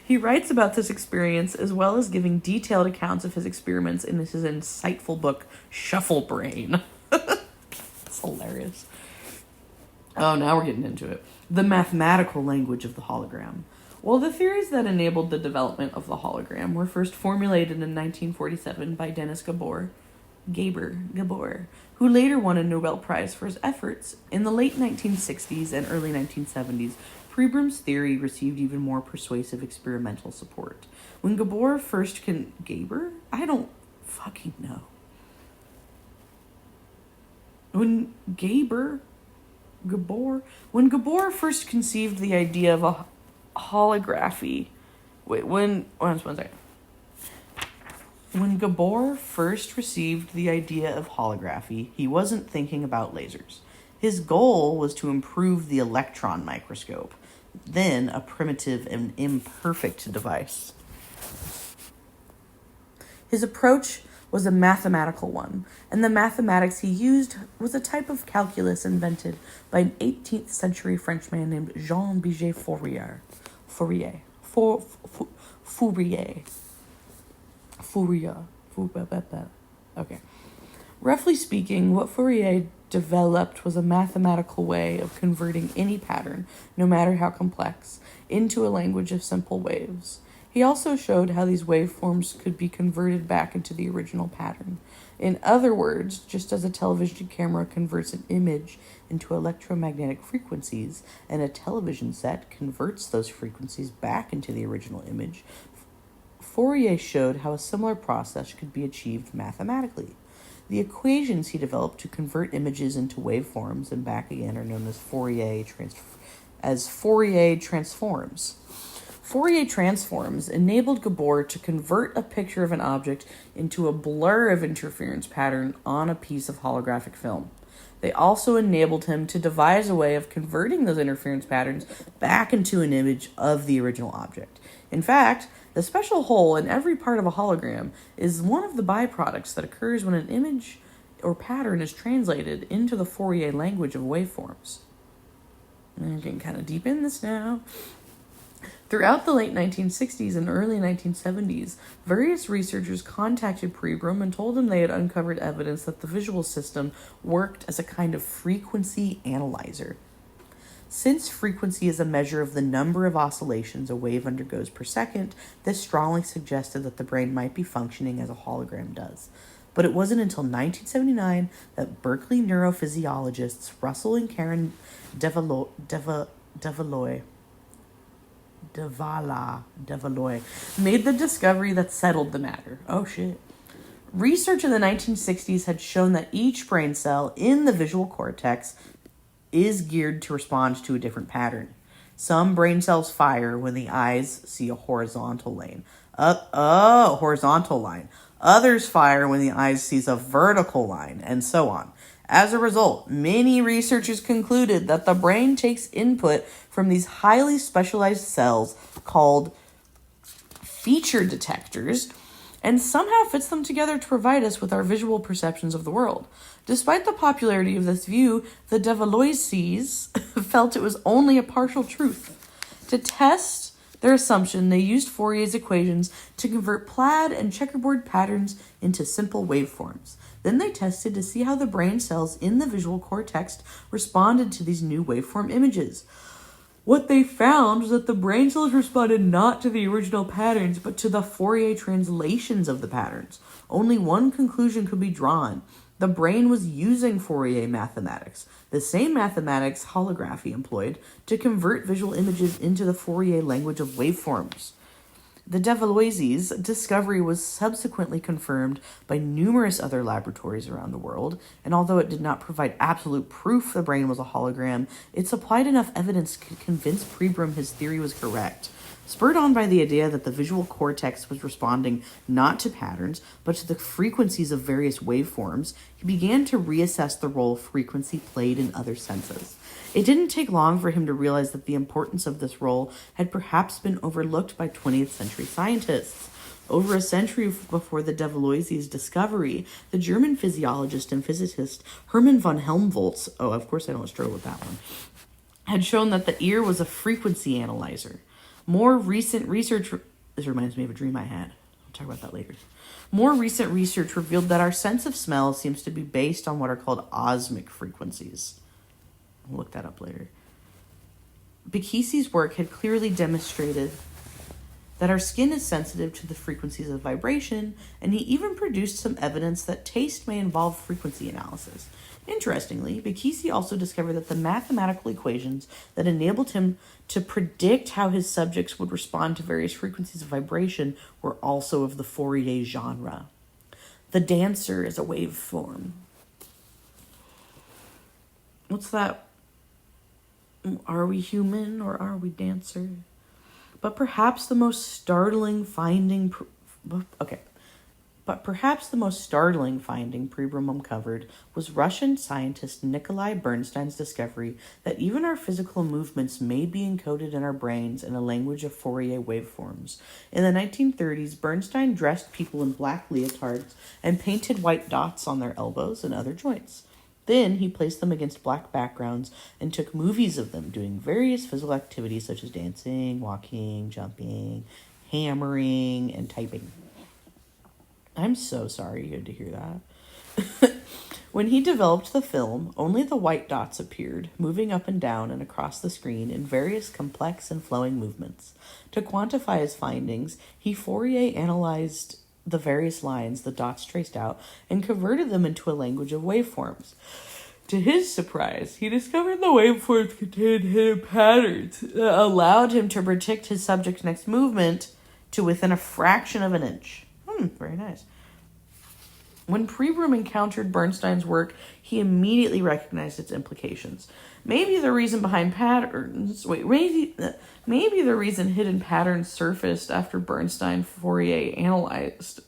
He writes about this experience as well as giving detailed accounts of his experiments in his insightful book, Shuffle Brain. It's hilarious. Oh, now we're getting into it. The mathematical language of the hologram. Well, the theories that enabled the development of the hologram were first formulated in 1947 by Dennis Gabor, who later won a Nobel Prize for his efforts. In the late 1960s and early 1970s, Prebrum's theory received even more persuasive experimental support. When Gabor first I don't fucking know. When Gabor first conceived the idea of a holography. When Gabor first received the idea of holography, he wasn't thinking about lasers. His goal was to improve the electron microscope, then a primitive and imperfect device. His approach was a mathematical one, and the mathematics he used was a type of calculus invented by an 18th century Frenchman named Jean Biget Fourier. Okay. Roughly speaking, what Fourier developed was a mathematical way of converting any pattern, no matter how complex, into a language of simple waves. He also showed how these waveforms could be converted back into the original pattern. In other words, just as a television camera converts an image into electromagnetic frequencies, and a television set converts those frequencies back into the original image, Fourier showed how a similar process could be achieved mathematically. The equations he developed to convert images into waveforms and back again are known as Fourier transforms. Fourier transforms enabled Gabor to convert a picture of an object into a blur of interference pattern on a piece of holographic film. They also enabled him to devise a way of converting those interference patterns back into an image of the original object. In fact, the special hole in every part of a hologram is one of the byproducts that occurs when an image or pattern is translated into the Fourier language of waveforms. I'm getting kind of deep in this now. Throughout the late 1960s and early 1970s, various researchers contacted Pribram and told him they had uncovered evidence that the visual system worked as a kind of frequency analyzer. Since frequency is a measure of the number of oscillations a wave undergoes per second, this strongly suggested that the brain might be functioning as a hologram does. But it wasn't until 1979 that Berkeley neurophysiologists Russell and Karen Devaloy made the discovery that settled the matter. Oh shit. Research in the 1960s had shown that each brain cell in the visual cortex is geared to respond to a different pattern. Some brain cells fire when the eyes see a horizontal line. Horizontal line. Others fire when the eyes sees a vertical line, and so on. As a result, many researchers concluded that the brain takes input from these highly specialized cells called feature detectors and somehow fits them together to provide us with our visual perceptions of the world. Despite the popularity of this view, the Devaloises felt it was only a partial truth. To test their assumption, they used Fourier's equations to convert plaid and checkerboard patterns into simple waveforms. Then they tested to see how the brain cells in the visual cortex responded to these new waveform images. What they found was that the brain cells responded not to the original patterns, but to the Fourier translations of the patterns. Only one conclusion could be drawn. The brain was using Fourier mathematics, the same mathematics holography employed, to convert visual images into the Fourier language of waveforms. The Devaloises' discovery was subsequently confirmed by numerous other laboratories around the world, and although it did not provide absolute proof the brain was a hologram, it supplied enough evidence to convince Pribram his theory was correct. Spurred on by the idea that the visual cortex was responding not to patterns, but to the frequencies of various waveforms, he began to reassess the role frequency played in other senses. It didn't take long for him to realize that the importance of this role had perhaps been overlooked by 20th century scientists. Over a century before the de Valois's discovery, the German physiologist and physicist Hermann von Helmholtz, oh, of course I don't struggle with that one, had shown that the ear was a frequency analyzer. More recent research, this reminds me of a dream I had. I'll talk about that later. More recent research revealed that our sense of smell seems to be based on what are called osmic frequencies. I'll look that up later. Bekisi's work had clearly demonstrated that our skin is sensitive to the frequencies of vibration, and he even produced some evidence that taste may involve frequency analysis. Interestingly, Bekisi also discovered that the mathematical equations that enabled him to predict how his subjects would respond to various frequencies of vibration were also of the Fourier genre. The dancer is a waveform. What's that? Are we human or are we dancer? But perhaps the most startling finding Pribram uncovered was Russian scientist Nikolai Bernstein's discovery that even our physical movements may be encoded in our brains in a language of Fourier waveforms. In the 1930s, Bernstein dressed people in black leotards and painted white dots on their elbows and other joints. Then he placed them against black backgrounds and took movies of them doing various physical activities such as dancing, walking, jumping, hammering, and typing. I'm so sorry you had to hear that. When he developed the film, only the white dots appeared, moving up and down and across the screen in various complex and flowing movements. To quantify his findings, he Fourier analyzed the various lines the dots traced out and converted them into a language of waveforms. To his surprise, he discovered the waveforms contained hidden patterns that allowed him to predict his subject's next movement to within a fraction of an inch. Very nice. When Pribram encountered Bernstein's work, he immediately recognized its implications. Maybe the reason hidden patterns surfaced after Bernstein Fourier analyzed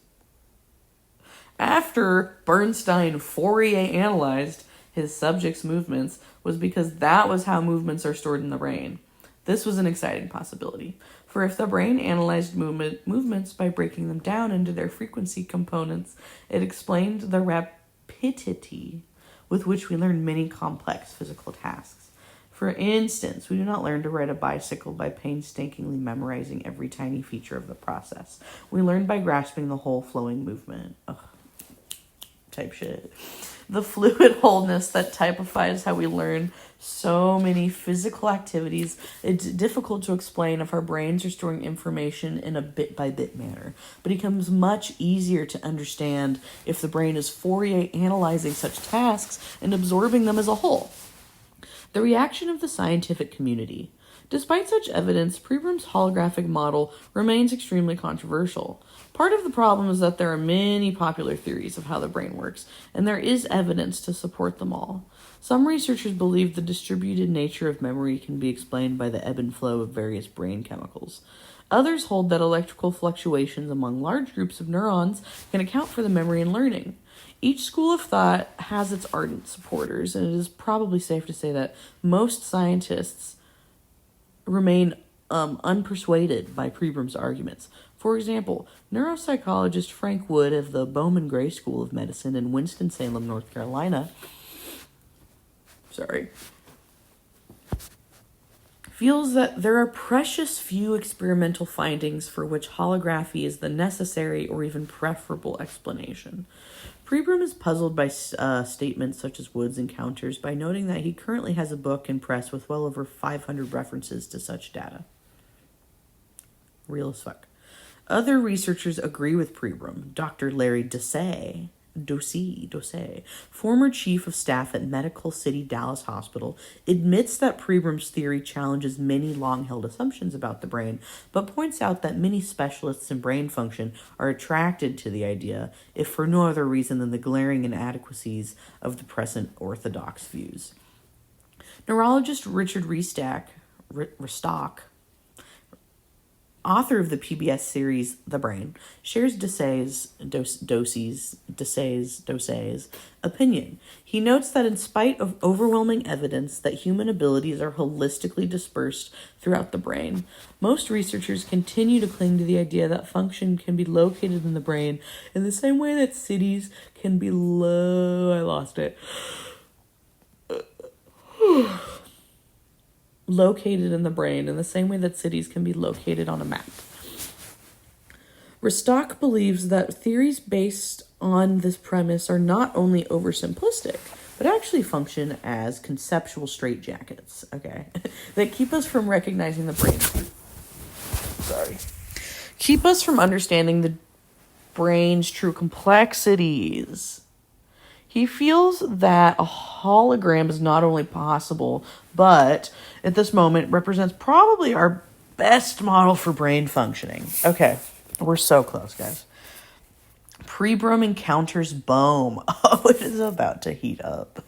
his subject's movements was because that was how movements are stored in the brain. This was an exciting possibility. For if the brain analyzed movements by breaking them down into their frequency components, it explained the rapidity with which we learn many complex physical tasks. For instance, we do not learn to ride a bicycle by painstakingly memorizing every tiny feature of the process. We learn by grasping the whole flowing movement. Type shit. The fluid wholeness that typifies how we learn so many physical activities. It's difficult to explain if our brains are storing information in a bit-by-bit manner, but it becomes much easier to understand if the brain is Fourier analyzing such tasks and absorbing them as a whole. The reaction of the scientific community. Despite such evidence, Pribram's holographic model remains extremely controversial. Part of the problem is that there are many popular theories of how the brain works, and there is evidence to support them all. Some researchers believe the distributed nature of memory can be explained by the ebb and flow of various brain chemicals. Others hold that electrical fluctuations among large groups of neurons can account for the memory and learning. Each school of thought has its ardent supporters, and it is probably safe to say that most scientists remain unpersuaded by Pribram's arguments. For example, neuropsychologist Frank Wood of the Bowman Gray School of Medicine in Winston-Salem, North Carolina, feels that there are precious few experimental findings for which holography is the necessary or even preferable explanation. Pribram is puzzled by statements such as Wood's encounters by noting that he currently has a book in press with well over 500 references to such data. Real as fuck. Other researchers agree with Pribram. Dr. Larry Dosey, former chief of staff at Medical City Dallas Hospital, admits that Pribram's theory challenges many long-held assumptions about the brain, but points out that many specialists in brain function are attracted to the idea, if for no other reason than the glaring inadequacies of the present orthodox views. Neurologist Richard Restock author of the PBS series The Brain, shares Dosey's opinion. He notes that in spite of overwhelming evidence that human abilities are holistically dispersed throughout the brain, most researchers continue to cling to the idea that function can be located in the brain in the same way that cities can be located in the brain in the same way that cities can be located on a map. Rostock believes that theories based on this premise are not only oversimplistic, but actually function as conceptual straitjackets, okay, that keep us from recognizing the brain. Keep us from understanding the brain's true complexities. He feels that a hologram is not only possible, but at this moment represents probably our best model for brain functioning. Okay, we're so close, guys. Pribram encounters Bohm. Oh, it is about to heat up.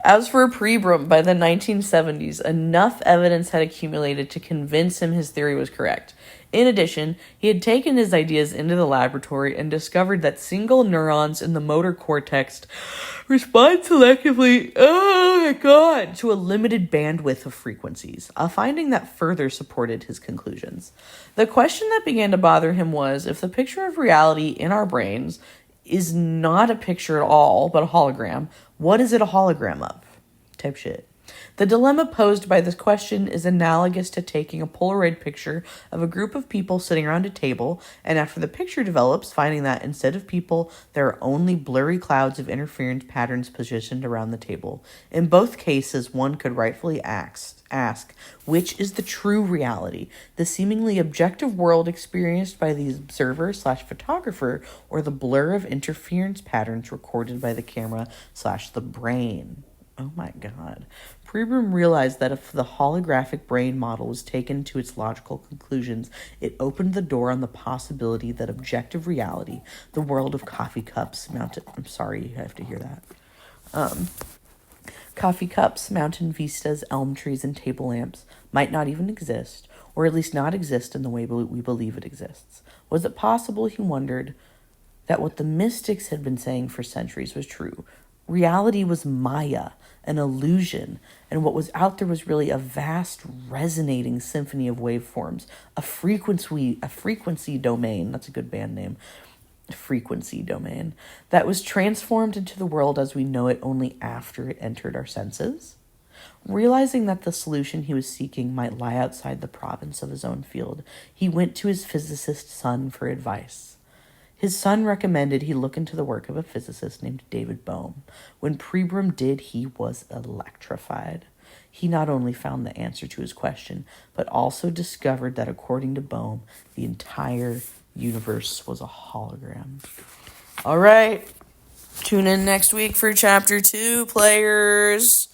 As for Pribram, by the 1970s, enough evidence had accumulated to convince him his theory was correct. In addition, he had taken his ideas into the laboratory and discovered that single neurons in the motor cortex respond selectively, to a limited bandwidth of frequencies, a finding that further supported his conclusions. The question that began to bother him was, if the picture of reality in our brains is not a picture at all, but a hologram, what is it a hologram of? Type shit. The dilemma posed by this question is analogous to taking a Polaroid picture of a group of people sitting around a table, and after the picture develops, finding that instead of people, there are only blurry clouds of interference patterns positioned around the table. In both cases, one could rightfully ask, which is the true reality, the seemingly objective world experienced by the observer/photographer, or the blur of interference patterns recorded by the camera/the brain? Oh my God. Pribram realized that if the holographic brain model was taken to its logical conclusions, it opened the door on the possibility that objective reality, the world of coffee cups, coffee cups, mountain vistas, elm trees, and table lamps might not even exist, or at least not exist in the way we believe it exists. Was it possible, he wondered, that what the mystics had been saying for centuries was true? Reality was Maya, an illusion, and what was out there was really a vast resonating symphony of waveforms, a frequency domain, that's a good band name, frequency domain, that was transformed into the world as we know it only after it entered our senses. Realizing that the solution he was seeking might lie outside the province of his own field, he went to his physicist son for advice. His son recommended he look into the work of a physicist named David Bohm. When Pribram did, he was electrified. He not only found the answer to his question, but also discovered that according to Bohm, the entire universe was a hologram. All right. Tune in next week for Chapter 2, players.